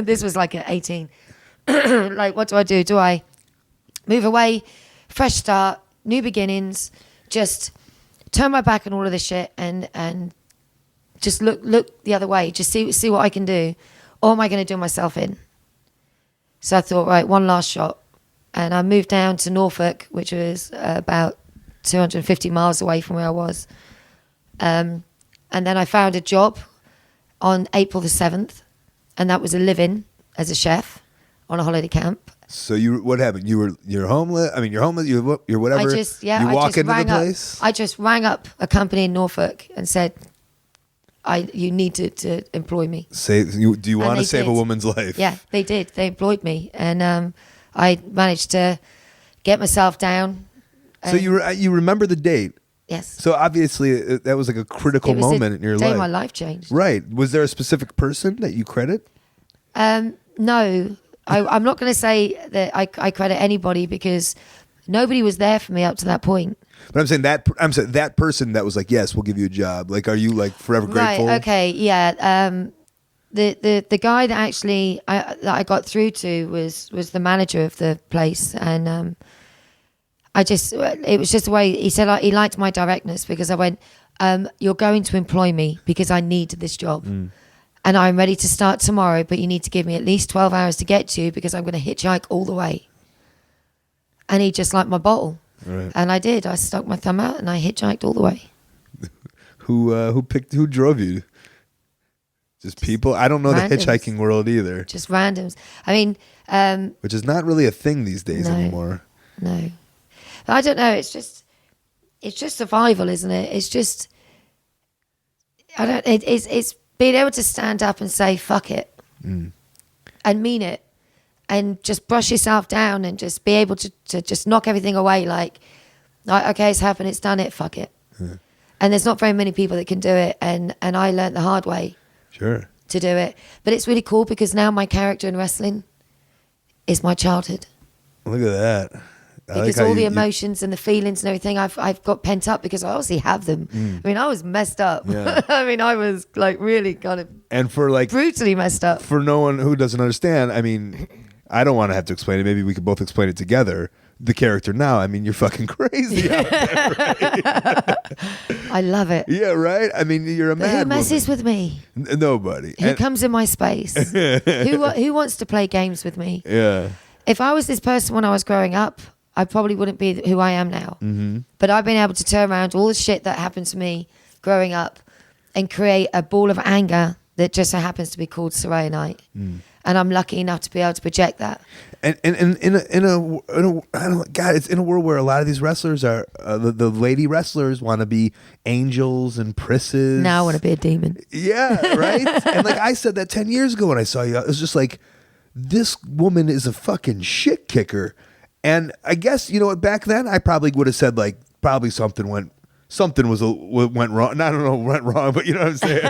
This was like at 18. Like, what do? Do I move away, fresh start, new beginnings, just turn my back on all of this shit and just look the other way, just see what I can do, or am I going to do myself in? So I thought, right, one last shot. And I moved down to Norfolk, which was about 250 miles away from where I was. And then I found a job on April the 7th, and that was a live-in as a chef on a holiday camp. So what happened? You're homeless. I mean, you're homeless. You're whatever. You walk into the place. I just rang up a company in Norfolk and said, you need to employ me. Do you want to save a woman's life? Yeah, they did. They employed me, and I managed to get myself down. So you remember the date? Yes. So obviously that was like a critical moment in your life. My life changed. Right. Was there a specific person that you credit? No. I'm not going to say that I credit anybody because nobody was there for me up to that point. But I'm saying that person that was like, yes, we'll give you a job. Like, are you like forever grateful? Right. Okay. Yeah. The guy that actually I got through to was the manager of the place, and it was just the way he said he liked my directness because I went, you're going to employ me because I need this job. And I'm ready to start tomorrow, but you need to give me at least 12 hours to get to you because I'm going to hitchhike all the way. And he just liked my bottle. Right. And I did. I stuck my thumb out and I hitchhiked all the way. Who drove you? Just people? I don't know randoms. The hitchhiking world either. Just randoms. I mean... which is not really a thing these days anymore. No. But I don't know. It's just survival, isn't it? It's just... It's being able to stand up and say, fuck it. And mean it. And just brush yourself down and just be able to just knock everything away like, okay, it's happened, it's done it, fuck it. And there's not very many people that can do it. And I learned the hard way. Sure. To do it. But it's really cool because now my character in wrestling is my childhood. Look at that. Because all the emotions and the feelings and everything I've got pent up because I obviously have them. I mean, I was messed up. Yeah. I mean, I was like really kind of and for like brutally messed up. For no one who doesn't understand, I mean, I don't want to have to explain it. Maybe we could both explain it together. The character now, I mean, you're fucking crazy out there, right? I love it. Yeah, right? I mean, you're a but mad who messes woman. with me? Nobody. Who comes in my space? Who wants to play games with me? Yeah. If I was this person when I was growing up, I probably wouldn't be who I am now. But I've been able to turn around all the shit that happened to me growing up and create a ball of anger that just so happens to be called Saraya Night. And I'm lucky enough to be able to project that. And in a I don't, God, it's in a world where a lot of these wrestlers are the lady wrestlers want to be angels and prisses. Now I want to be a demon. Yeah, right. And like I said that 10 years ago when I saw you, it was just like, this woman is a fucking shit kicker. And I guess, you know what, back then I probably would have said like probably something went wrong. I don't know, went wrong, but you know what I'm saying.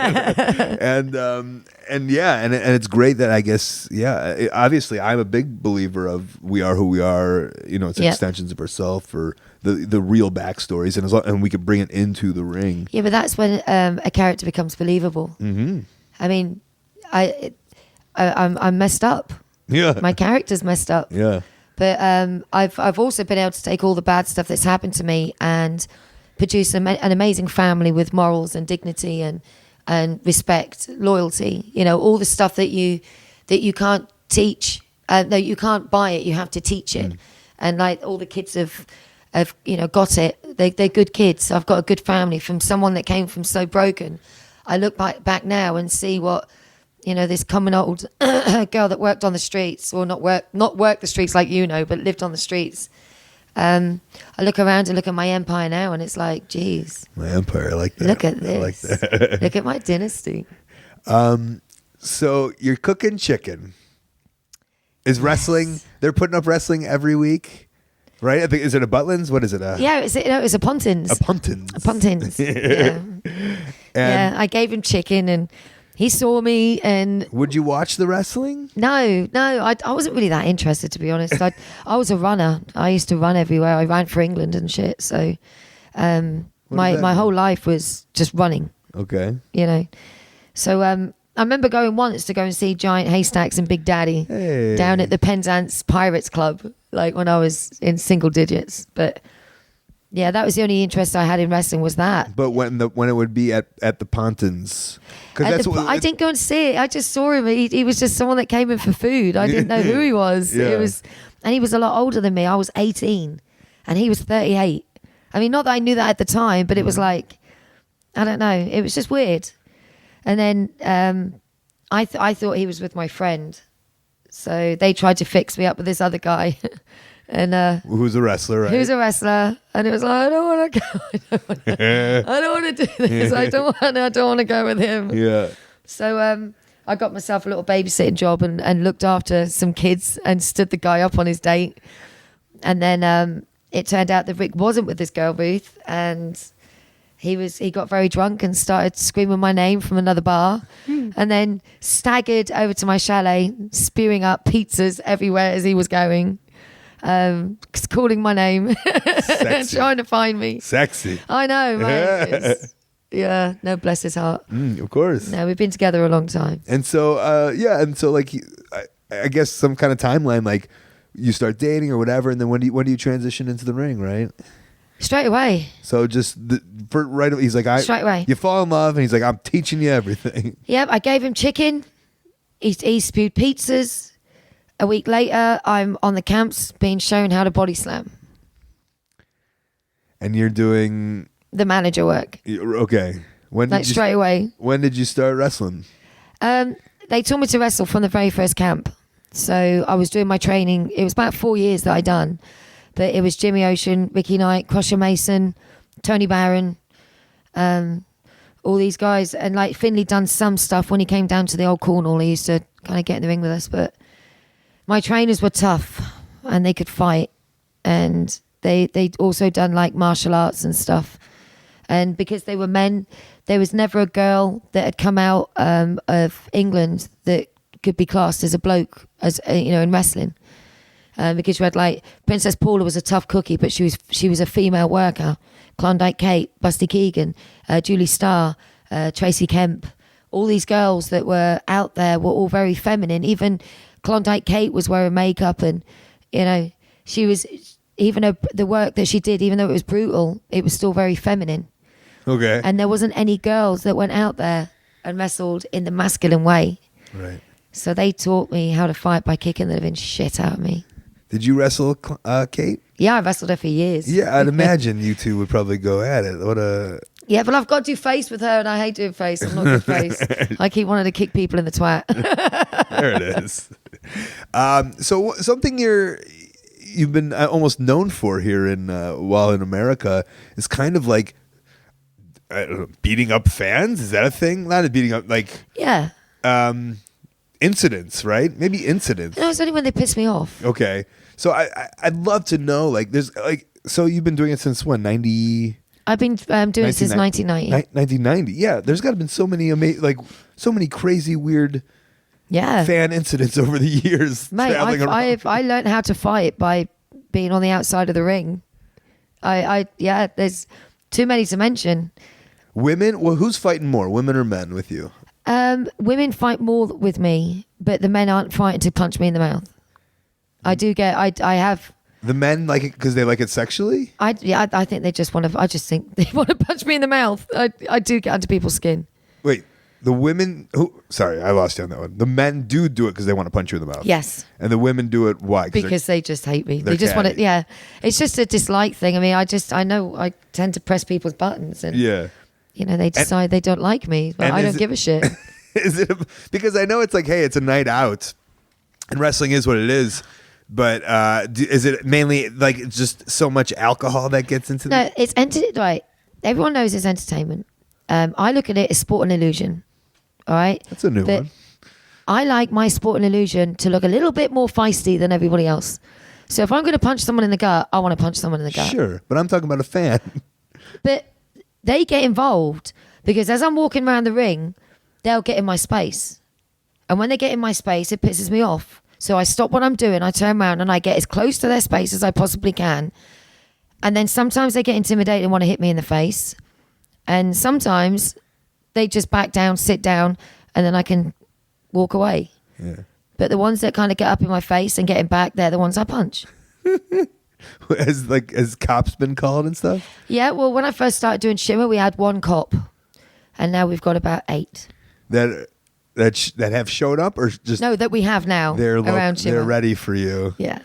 and yeah, and it's great that I guess obviously I'm a big believer of we are who we are. You know, it's extensions of ourselves for the real backstories, and we could bring it into the ring. Yeah, but that's when a character becomes believable. I mean, I'm messed up. Yeah, my character's messed up. Yeah. But I've also been able to take all the bad stuff that's happened to me and produce an amazing family with morals and dignity and respect, loyalty. You know, all the stuff that you can't teach. No, you can't buy it. You have to teach it. And like all the kids have got it. They're good kids. I've got a good family from someone that came from so broken. I look back now and see what. You know, this common old girl that worked on the streets, or not work the streets like but lived on the streets. I look around and look at my empire now, and it's like, geez, my empire. I like that. Look at this. I like that. Look at my dynasty. So you're cooking chicken. Is wrestling? They're putting up wrestling every week, right? I think is it a Butlins? What is it? It's a Pontins. A Pontins. A Pontins. Yeah. I gave him chicken and. He saw me and... Would you watch the wrestling? No, I wasn't really that interested, to be honest. I was a runner. I used to run everywhere. I ran for England and shit. So my whole life was just running. Okay. You know. So I remember going once to go and see Giant Haystacks and Big Daddy down at the Penzance Pirates Club, like when I was in single digits. But... yeah, that was the only interest I had in wrestling was that. But when it would be at the Pontins, I didn't go and see it. I just saw him. He was just someone that came in for food. I didn't know who he was. Yeah. And he was a lot older than me. I was 18, and he was 38. I mean, not that I knew that at the time, but it was like, I don't know. It was just weird. And then I thought he was with my friend, so they tried to fix me up with this other guy. And who's a wrestler, right? Who's a wrestler, and it was like, I don't want to go. I don't want to do this. I don't want to go with him. Yeah. So I got myself a little babysitting job and looked after some kids and stood the guy up on his date. And then it turned out that Rick wasn't with this girl Ruth, and He got very drunk and started screaming my name from another bar, and then staggered over to my chalet, spewing up pizzas everywhere as he was going, calling my name, trying to find me. Sexy. I know, mate. Yeah, no, bless his heart. Of course. No, we've been together a long time. And so, like, I guess some kind of timeline, like you start dating or whatever, and then when do you transition into the ring, right? Straight away. So just he's like, straight away. You fall in love, and he's like, I'm teaching you everything. Yep, I gave him chicken. He spewed pizzas. A week later, I'm on the camps being shown how to body slam. And you're doing the manager work. Okay. Straight away. When did you start wrestling? They taught me to wrestle from the very first camp. So I was doing my training. It was about 4 years that I done. But it was Jimmy Ocean, Ricky Knight, Crusher Mason, Tony Barron, all these guys. And like Finley done some stuff when he came down to the old Cornwall. He used to kind of get in the ring with us. But my trainers were tough and they could fight. And they also done like martial arts and stuff. And because they were men, there was never a girl that had come out of England that could be classed as a bloke, as in wrestling. Because you had like Princess Paula was a tough cookie, but she was a female worker. Klondike Kate, Busty Keegan, Julie Starr, Tracy Kemp, all these girls that were out there were all very feminine. Even Klondike Kate was wearing makeup, and she was the work that she did, even though it was brutal, it was still very feminine. Okay. And there wasn't any girls that went out there and wrestled in the masculine way. Right. So they taught me how to fight by kicking the living shit out of me. Did you wrestle Kate? Yeah, I wrestled her for years. Yeah, I'd imagine you two would probably go at it. Yeah, but I've got to do face with her, and I hate doing face. I'm not good face. I keep wanting to kick people in the twat. There it is. So something you've been almost known for here while in America is kind of like beating up fans. Is that a thing? Not beating up, like yeah. Incidents, right? Maybe incidents. No, it's only when they piss me off. Okay. So I'd love to know, like, there's like, so you've been doing it since when? 90? I've been doing it since 1990. 1990. Yeah. There's got to been so many so many crazy, weird fan incidents over the years. Mate, I learned how to fight by being on the outside of the ring. There's too many to mention. Women? Well, who's fighting more, women or men with you? Women fight more with me, but the men aren't fighting to punch me in the mouth. I have. The men like it because they like it sexually? I think they just want to, I just think they want to punch me in the mouth. I do get under people's skin. Wait, the women sorry, I lost you on that one. The men do it because they want to punch you in the mouth. Yes. And the women do it why? Because they just hate me. They just want to, yeah. It's just a dislike thing. I mean, I know I tend to press people's buttons and they decide they don't like me, but I don't give a shit. Is it because I know it's like, hey, it's a night out, and wrestling is what it is. But is it mainly like just so much alcohol that gets into? No, it's right. Everyone knows it's entertainment. I look at it as sport and illusion. All right, that's a new one. I like my sport and illusion to look a little bit more feisty than everybody else. So if I'm going to punch someone in the gut, I want to punch someone in the gut. Sure, but I'm talking about a fan. But they get involved because as I'm walking around the ring, they'll get in my space. And when they get in my space, it pisses me off. So I stop what I'm doing, I turn around and I get as close to their space as I possibly can. And then sometimes they get intimidated and want to hit me in the face. And sometimes they just back down, sit down, and then I can walk away. Yeah. But the ones that kind of get up in my face and get in back, they're the ones I punch. Has cops been called and stuff? Yeah, well, when I first started doing Shimmer, we had 1 cop. And now we've got about 8. That have showed up, or just no, that we have now around Shimmer. They're ready for you. Yeah.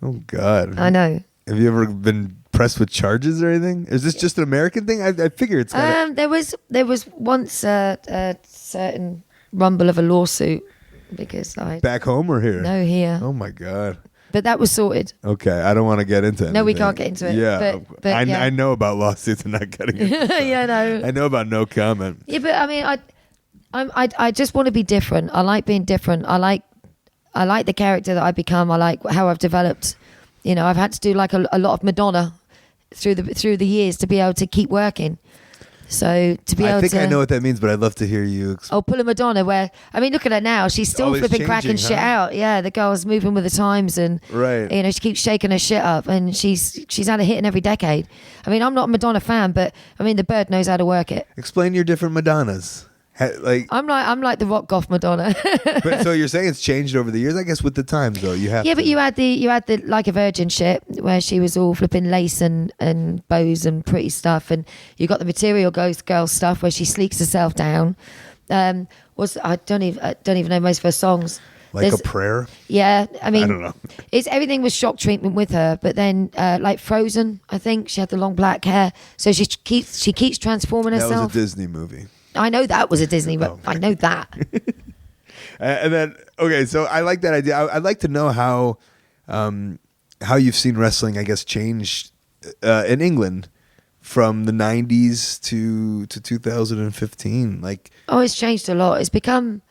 Oh God. I know. Have you ever been pressed with charges or anything? Is this just an American thing? I figure it's. There was once a certain rumble of a lawsuit because I back home or here? No, here. Oh my God. But that was sorted. Okay, I don't want to get into it. No, we can't get into it. Yeah, but I know about lawsuits and not getting into it. Yeah, no. I know about no comment. Yeah, but I mean, I just want to be different. I like being different. I like the character that I become. I like how I've developed. You know, I've had to do like a lot of Madonna through the years to be able to keep working. So to be able I think to, I know what that means, but I'd love to hear you. oh, pull a Madonna. Where I mean, look at her now. She's still Always flipping, cracking changing, shit huh? out. Yeah, the girl's moving with the times, and Right. you know, she keeps shaking her shit up, and she's had a hit in every decade. I mean, I'm not a Madonna fan, but I mean, the bird knows how to work it. Explain your different Madonnas. I'm like the rock goth Madonna. But so you're saying it's changed over the years? I guess with the times, though, you have. Yeah, to. but you had the Like a Virgin shit where she was all flipping lace and bows and pretty stuff, and you got the Material Girl stuff where she sleeks herself down. I don't even know most of her songs. Like a prayer. Yeah, I mean, I don't know. It's everything was shock treatment with her, but then like Frozen, I think she had the long black hair, so she keeps transforming That herself. was a Disney movie. I know that was a Disney, but Oh. I know that. And then, okay, so I like that idea. I'd like to know how you've seen wrestling, I guess, change in England from the 90s to 2015. Like, Oh, it's changed a lot. It's become,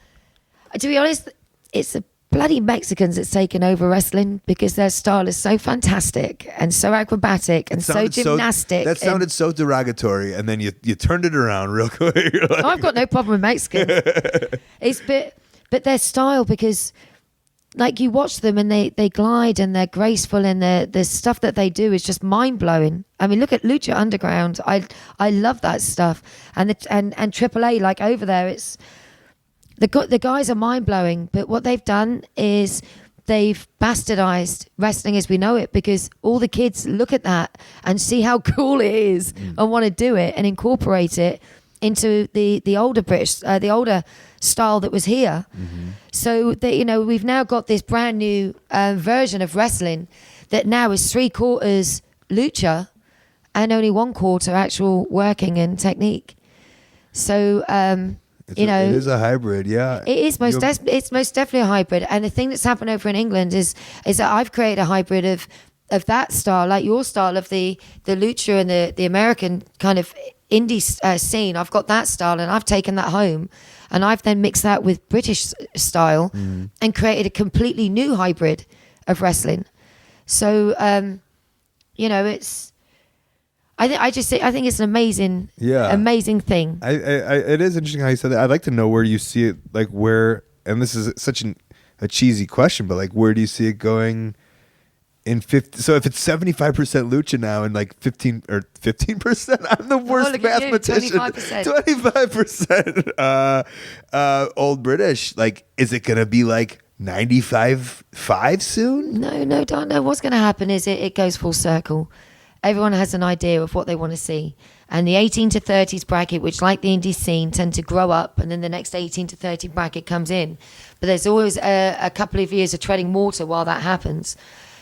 to be honest, it's the bloody Mexicans that's taken over wrestling because their style is so fantastic and so acrobatic and so sounded gymnastic. That sounded so derogatory, and then you turned it around real quick. You're like, I've got no problem with Mexicans. But their style, because like you watch them and they glide and they're graceful and the stuff that they do is just mind blowing. I mean, look at Lucha Underground. I love that stuff. And AAA, like over there, it's the guys are mind blowing. But what they've done is they've bastardized wrestling as we know it, because all the kids look at that and see how cool it is and want to do it and incorporate it into the older British, the older style that was here. So that, we've now got this brand new version of wrestling that now is 3/4 lucha and only 1/4 actual working and technique. So it is a hybrid, yeah. it is it's most definitely a hybrid. And the thing that's happened over in England is that I've created a hybrid of that style, like your style of the lucha and the American kind of indie scene. I've got that style and I've taken that home and I've then mixed that with British style and created a completely new hybrid of wrestling. So it's I think it's an amazing amazing thing. It is interesting how you said that. I'd like to know where you see it, like where, and this is such a cheesy question, but like where do you see it going in 50? So if it's 75% lucha now and like 15%, I'm the worst look at you, mathematician. 25% old British. Like, is it gonna be like 95.5 soon? No, don't know. What's going to happen is it goes full circle. Everyone has an idea of what they want to see. And the 18 to 30s bracket, which like the indie scene, tend to grow up, and then the next 18 to 30 bracket comes in. But there's always a couple of years of treading water while that happens.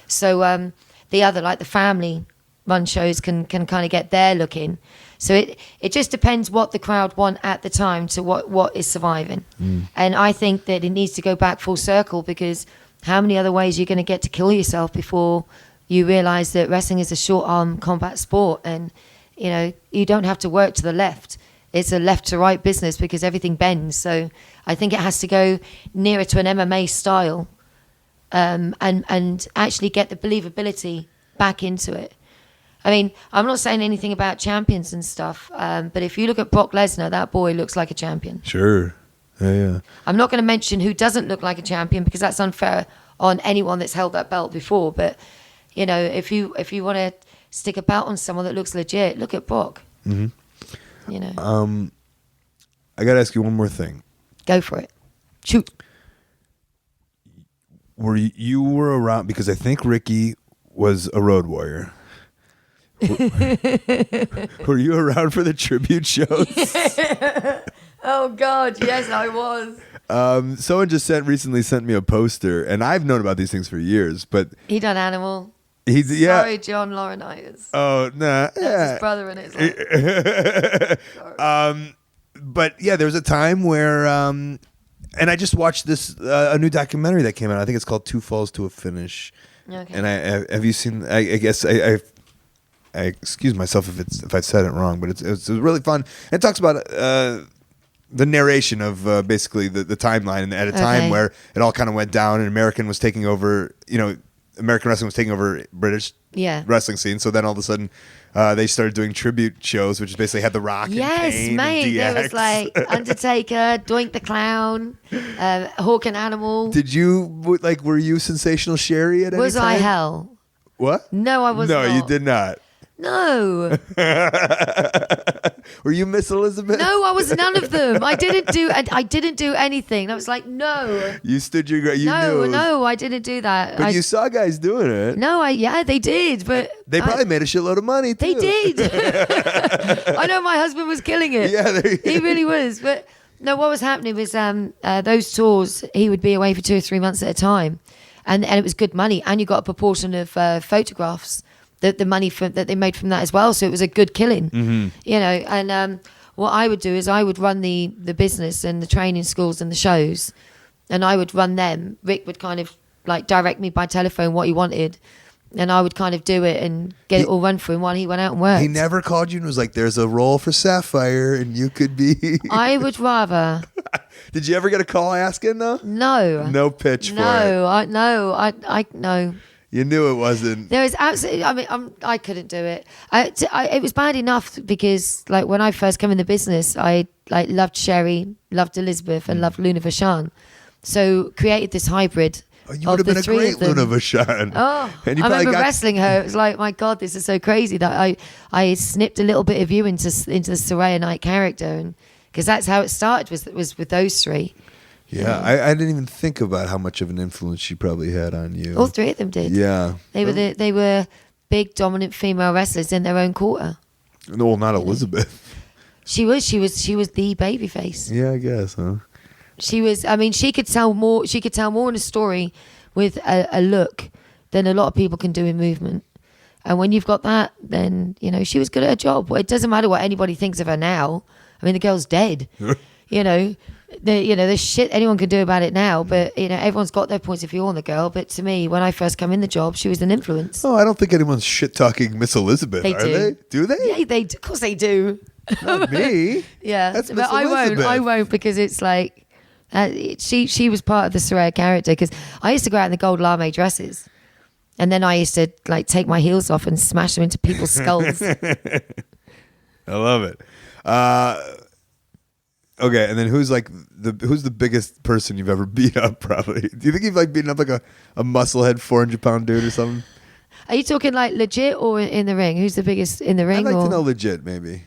So the other, like the family run shows, can kind of get their look in. So it just depends what the crowd want at the time to what is surviving. And I think that it needs to go back full circle, because how many other ways are you going to get to kill yourself before you realize that wrestling is a short arm combat sport, and you don't have to work to the left. It's a left to right business because everything bends. So I think it has to go nearer to an MMA style, and actually get the believability back into it. I mean, I'm not saying anything about champions and stuff, but if you look at Brock Lesnar, that boy looks like a champion. Sure. Yeah. I'm not going to mention who doesn't look like a champion, because that's unfair on anyone that's held that belt before. But if you want to stick a belt on someone that looks legit, look at Brock. I gotta ask you one more thing. Go for it. Shoot. You were around, because I think Ricky was a road warrior. Were you around for the tribute shows? Oh God, yes, I was. Someone just recently sent me a poster, and I've known about these things for years, but He done Animal. Sorry, John Laurinaitis. Oh, nah. That's his brother in it. But yeah, there was a time where, and I just watched this a new documentary that came out. I think it's called Two Falls to a Finish. Okay. And have you seen? I guess I excuse myself if I said it wrong, but it's really fun. It talks about the narration of basically the timeline, and at a time where it all kind of went down and American was taking over, American wrestling was taking over British Yeah. wrestling scene. So then all of a sudden, they started doing tribute shows, which basically had The Rock. Yes, and Kane mate. And There DX. was like Undertaker, Doink the Clown, Hawk and Animal. Did you were you Sensational Sherry at any Was time? I hell? What? No, I was No, not. you did not. No. Were you Miss Elizabeth? No, I was none of them. I didn't do anything. I was like, no. You stood your ground. You knew. It was, No, I didn't do that. But you saw guys doing it. No, yeah, they did, but They probably made a shitload of money too. they did. I know my husband was killing it. Yeah, He really was. But no, what was happening was those tours, he would be away for 2 or 3 months at a time, and it was good money, and you got a proportion of photographs. The money that they made from that as well, so it was a good killing, you know. And what I would do is I would run the business and the training schools and the shows, and I would run them. Rick would kind of like direct me by telephone what he wanted, and I would kind of do it and get it all run for him while he went out and worked. He never called you and was like, "There's a role for Sapphire, and you could be." I would rather. Did you ever get a call asking though? No. No pitch for it. No. You knew it wasn't. There is absolutely. I mean, I couldn't do it. It was bad enough because, like, when I first came in the business, I like loved Sherry, loved Elizabeth, and loved Luna Vachon. So created this hybrid. Oh, you would have been a great Luna Vachon. Oh, and you I remember got... wrestling her. It was like, my God, this is so crazy that I snipped a little bit of you into the Saraya Knight character, and because that's how it started was with those three. Yeah, I didn't even think about how much of an influence she probably had on you. All three of them did. Yeah, they were big, dominant female wrestlers in their own quarter. No, not Elizabeth. She was the baby face. Yeah, I guess, huh? She was. I mean, she could tell more. She could tell more in a story with a look than a lot of people can do in movement. And when you've got that, then you know she was good at her job. It doesn't matter what anybody thinks of her now. I mean, the girl's dead. You know. There's shit anyone can do about it now, but you know everyone's got their points of view on the girl. But to me, when I first come in the job, she was an influence. Oh, I don't think anyone's shit talking Miss Elizabeth. They are do. they? Do they? Yeah, of course they do. Not me. Yeah, That's but Miss Elizabeth. I won't because it's like she was part of the Saraya character. Because I used to go out in the gold lame dresses, and then I used to like take my heels off and smash them into people's skulls. I love it. Okay, and then who's the biggest person you've ever beat up? Probably. Do you think you've like beaten up like a musclehead 400-pound dude or something? Are you talking like legit or in the ring? Who's the biggest in the ring? I'd like to know legit, maybe.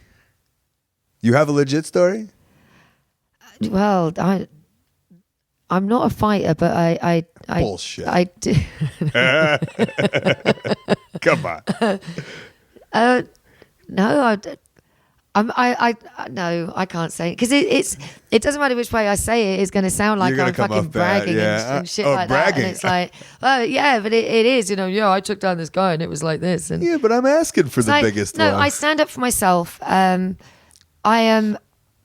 You have a legit story? Well, I'm not a fighter, but I Bullshit. I do. Come on. No, no, I can't say it because it doesn't matter which way I say it. It's going to sound like I'm fucking bragging and shit like bragging. that. And it's like, oh yeah, but it is. You know, yeah, I took down this guy and it was like this. And Yeah, but I'm asking for the biggest one. No, I stand up for myself.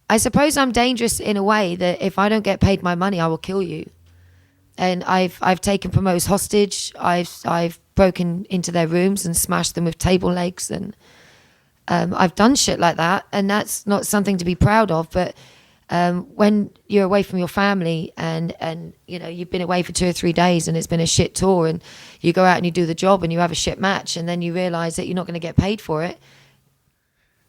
I suppose I'm dangerous in a way that if I don't get paid my money, I will kill you. And I've taken promoters hostage. I've broken into their rooms and smashed them with table legs, and I've done shit like that. And that's not something to be proud of. But when you're away from your family and you know you've been away for 2 or 3 days and it's been a shit tour, and you go out and you do the job and you have a shit match, and then you realize that you're not going to get paid for it.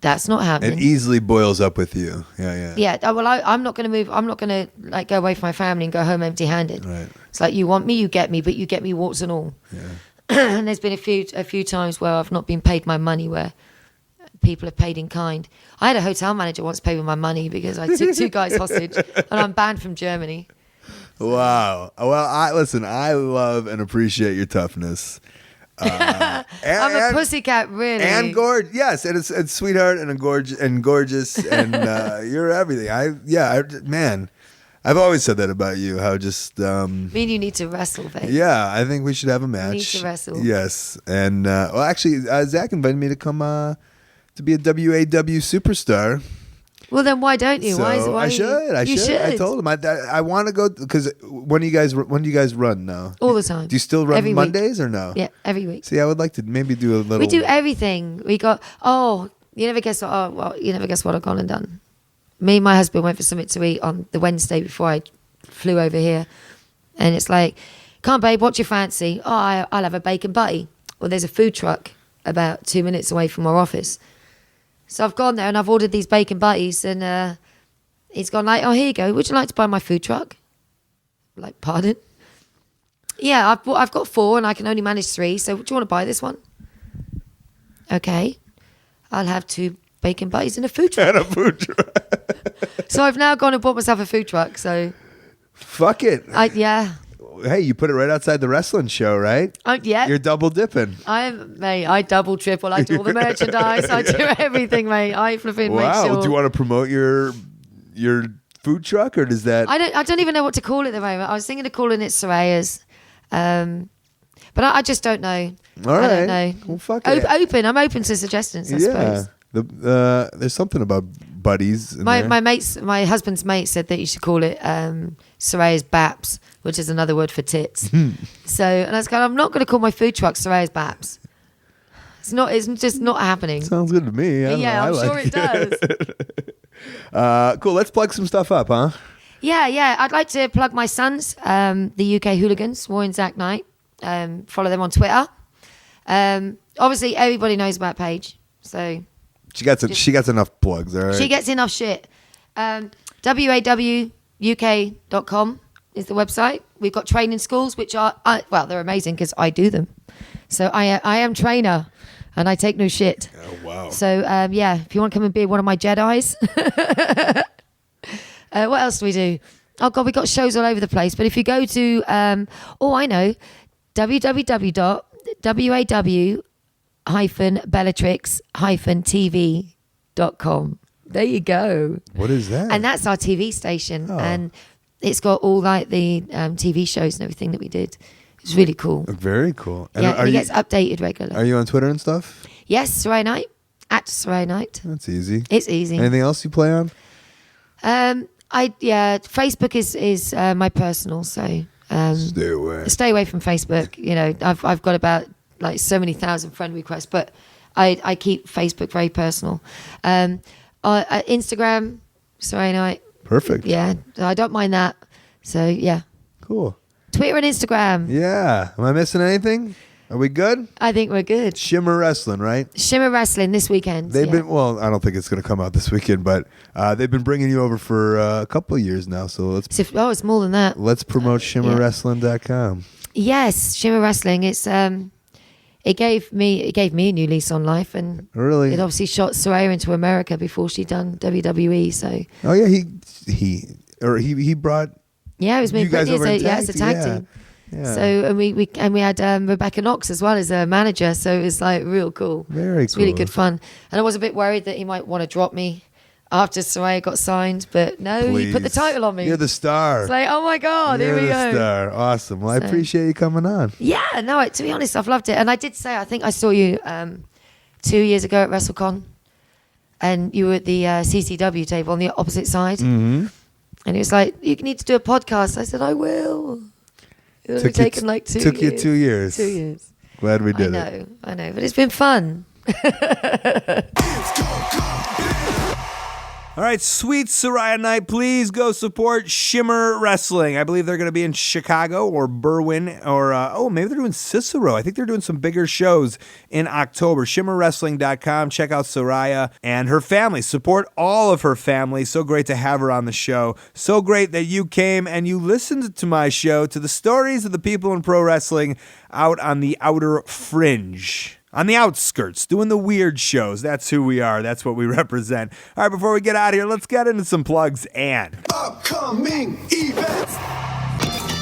That's not happening. It easily boils up with you. Yeah. Yeah. Well, I'm not going to move. I'm not going to like go away from my family and go home empty-handed. Right. It's like you want me, you get me, but you get me warts and all. Yeah. And there's been a few times where I've not been paid my money, where people have paid in kind. I had a hotel manager once pay me my money because I took 2 guys hostage, and I'm banned from Germany. Wow. Well, I love and appreciate your toughness. I'm a pussycat, really. And gorgeous, yes, and it's sweetheart and gorgeous and you're everything. Man, I've always said that about you. How just Me and you need to wrestle, babe. Yeah, I think we should have a match. We need to wrestle. Yes, and well, actually, Zach invited me to come to be a WAW superstar. Well, then why don't you? So why I should. I told him I want to go because when do you guys run now? All the time. Do you still run every Mondays week. or no? Yeah, every week. See, I would like to maybe do a little. We do everything. We got. Oh, you never guess. Oh, well, you never guess what I've gone and done. Me and my husband went for something to eat on the Wednesday before I flew over here, and it's like, Come on, babe, what's your fancy? Oh, I'll have a bacon butty. Well, there's a food truck about 2 minutes away from our office. So I've gone there and I've ordered these bacon butties, and he's gone like, oh, here you go. Would you like to buy my food truck? Like, pardon? Yeah, I've got 4 and I can only manage 3. So do you want to buy this one? Okay. I'll have 2 bacon butties and a food truck. And a food truck. So I've now gone and bought myself a food truck. So Fuck it. yeah. Hey, you put it right outside the wrestling show, right? Yeah. You're double dipping. I double, triple. I do all the merchandise. I do everything, mate. I flipping make sure. Wow. Do you want to promote your food truck, or does that? I don't even know what to call it at the moment. I was thinking of calling it Saraya's, but I just don't know. All right. I don't know. Well, fuck it. I'm open to suggestions, I suppose. There's something about buddies. My husband's mate said that you should call it Saraya's Baps, which is another word for tits. So, and I was I'm not going to call my food truck Saraya's Baps. It's just not happening. Sounds good to me. I'm sure it does. Cool. Let's plug some stuff up, huh? Yeah. I'd like to plug my sons, the UK Hooligans, War and Zach Knight. Follow them on Twitter. Obviously, everybody knows about Paige, so she gets enough plugs. All right. She gets enough shit. WAWUK.com is the website. We've got training schools, which are they're amazing because I do them. So I am trainer, and I take no shit. Oh wow. So if you want to come and be one of my Jedis. What else do we do? Oh God, we got shows all over the place. But if you go to www.bellatrix-tv.com. There you go. What is that? And that's our TV station. Oh. And it's got all like the TV shows and everything that we did. It's really cool. Very cool. And it gets updated regularly. Are you on Twitter and stuff? Yes, Saraya Knight. At Saraya Knight. That's easy. It's easy. Anything else you play on? Facebook is my personal, so stay away from Facebook. You know, I've got about like so many thousand friend requests, but I keep Facebook very personal. Instagram, Saraya Knight. Perfect. Yeah, I don't mind that. So yeah. Cool. Twitter and Instagram. Yeah. Am I missing anything? Are we good? I think we're good. Shimmer Wrestling, right? Shimmer Wrestling this weekend. They've been, well, I don't think it's going to come out this weekend, but they've been bringing you over for a couple of years now. So it's more than that. Let's promote shimmerwrestling.com. Yes, Shimmer Wrestling. It's it gave me a new lease on life, and really, it obviously shot Saraya into America before she'd done WWE. So he brought it was me you guys over as a tag team. Yeah. So and we had Rebecca Knox as well as a manager, so it was like real cool. It's really good fun. And I was a bit worried that he might want to drop me after Saraya got signed, but no, he put the title on me. You're the star. It's like, oh my God, here we go. You're the star. Awesome. Well, I appreciate you coming on. Yeah, no, to be honest, I've loved it. And I did say, I think I saw you 2 years ago at WrestleCon, and you were at the CCW table on the opposite side. Mm-hmm. And it was like, you need to do a podcast. I said, I will. It'll be taken like 2 years. Took you 2 years. 2 years. Glad we did it. I know, but it's been fun. All right, sweet Saraya Knight, please go support Shimmer Wrestling. I believe they're going to be in Chicago or Berwyn or, maybe they're doing Cicero. I think they're doing some bigger shows in October. ShimmerWrestling.com. Check out Saraya and her family. Support all of her family. So great to have her on the show. So great that you came and you listened to my show, to the stories of the people in pro wrestling out on the outer fringe. On the outskirts, doing the weird shows. That's who we are. That's what we represent. All right, before we get out of here, let's get into some plugs and upcoming events.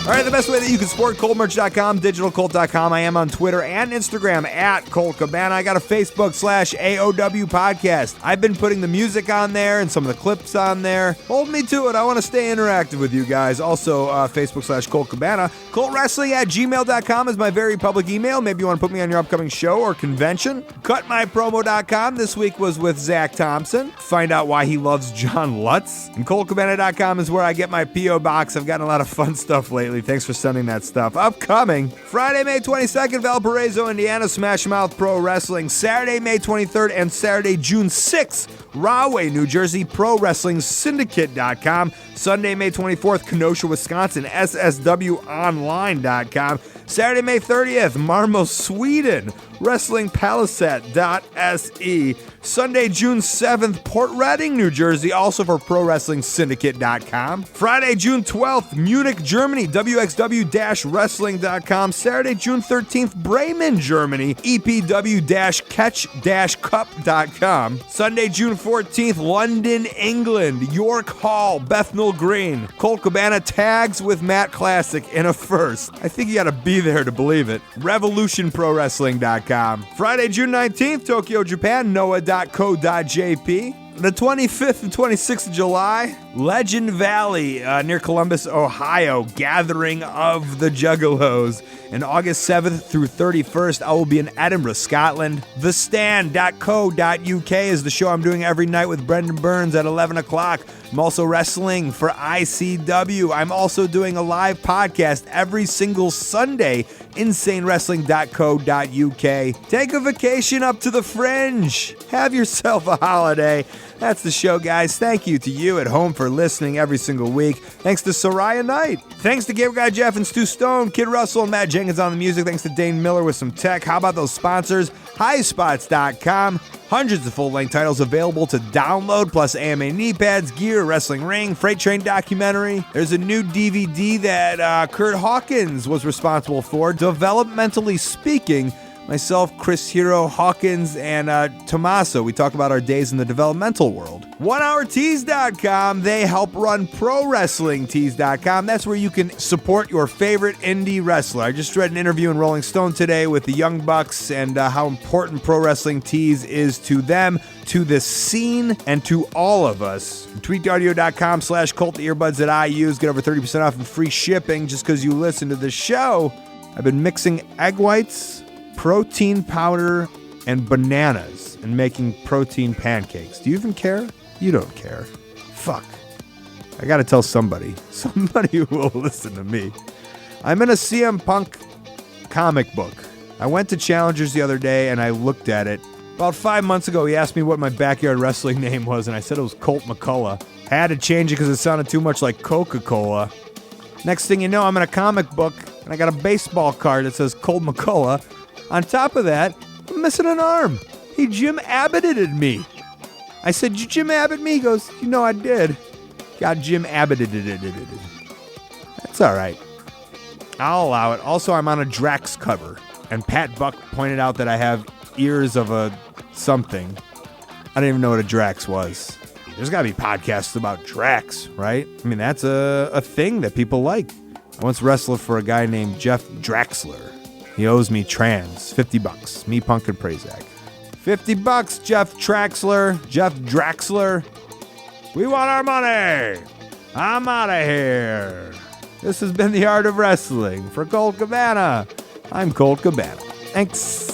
All right, the best way that you can support ColtMerch.com, DigitalColt.com. I am on Twitter and Instagram at Colt Cabana. I got a Facebook /AOW podcast. I've been putting the music on there and some of the clips on there. Hold me to it. I want to stay interactive with you guys. Also, Facebook /Colt Cabana. ColtWrestling@gmail.com is my very public email. Maybe you want to put me on your upcoming show or convention. CutMyPromo.com. This week was with Zach Thompson. Find out why he loves John Lutz. And ColtCabana.com is where I get my P.O. box. I've gotten a lot of fun stuff lately. lately. Thanks for sending that stuff. Upcoming, Friday, May 22nd, Valparaiso, Indiana, Smash Mouth Pro Wrestling. Saturday, May 23rd, and Saturday, June 6th, Rahway, New Jersey, Pro Wrestling Syndicate.com. Sunday, May 24th, Kenosha, Wisconsin, SSWOnline.com. Saturday, May 30th, Marmo, Sweden, WrestlingPalisade.se. Sunday, June 7th, Port Reading, New Jersey, also for ProWrestlingSyndicate.com. Friday, June 12th, Munich, Germany, WXW-Wrestling.com. Saturday, June 13th, Bremen, Germany, EPW-Catch-Cup.com. Sunday, June 14th, London, England, York Hall, Bethnal Green. Colt Cabana tags with Matt Classic in a first. I think you gotta be there to believe it. RevolutionProWrestling.com. Friday, June 19th, Tokyo, Japan, Noah.co.jp. The 25th and 26th of July, Legend Valley near Columbus, Ohio, Gathering of the Juggalos. And August 7th through 31st, I will be in Edinburgh, Scotland. TheStand.co.uk is the show I'm doing every night with Brendan Burns at 11 o'clock. I'm also wrestling for ICW. I'm also doing a live podcast every single Sunday. InsaneWrestling.co.uk. Take a vacation up to the Fringe. Have yourself a holiday. That's the show, guys. Thank you to you at home for listening every single week. Thanks to Saraya Knight. Thanks to Gabriel Guy Jeff and Stu Stone, Kid Russell, and Matt Jenkins on the music. Thanks to Dane Miller with some tech. How about those sponsors? HighSpots.com. Hundreds of full-length titles available to download, plus AMA knee pads, gear, wrestling ring, freight train documentary. There's a new DVD that Kurt Hawkins was responsible for. Developmentally speaking, myself, Chris Hero, Hawkins, and Tommaso, we talk about our days in the developmental world. OneHourTees.com, they help run ProWrestlingTees.com. That's where you can support your favorite indie wrestler. I just read an interview in Rolling Stone today with the Young Bucks and how important Pro Wrestling Tees is to them, to the scene, and to all of us. TweetAudio.com/Colt, the earbuds that I use, get over 30% off and free shipping just because you listen to the show. I've been mixing egg whites, protein powder, and bananas and making protein pancakes. Do you even care? You don't care. Fuck. I gotta tell somebody. Somebody who will listen to me. I'm in a CM Punk comic book. I went to Challengers the other day and I looked at it. About 5 months ago, he asked me what my backyard wrestling name was, and I said it was Colt McCullough. I had to change it because it sounded too much like Coca-Cola. Next thing you know, I'm in a comic book and I got a baseball card that says Colt McCullough. On top of that, I'm missing an arm. He Jim Abbotted me. I said, "You Jim Abbott me?" He goes, "You know I did." Got Jim Abbotted. That's all right. I'll allow it. Also, I'm on a Drax cover, and Pat Buck pointed out that I have ears of a something. I didn't even know what a Drax was. There's got to be podcasts about Drax, right? I mean, that's a thing that people like. I once wrestled for a guy named Jeff Draxler. He owes me trans, $50. Me, Punk, and Prazak. $50, Jeff Draxler. Jeff Draxler. We want our money. I'm out of here. This has been The Art of Wrestling. For Colt Cabana, I'm Colt Cabana. Thanks.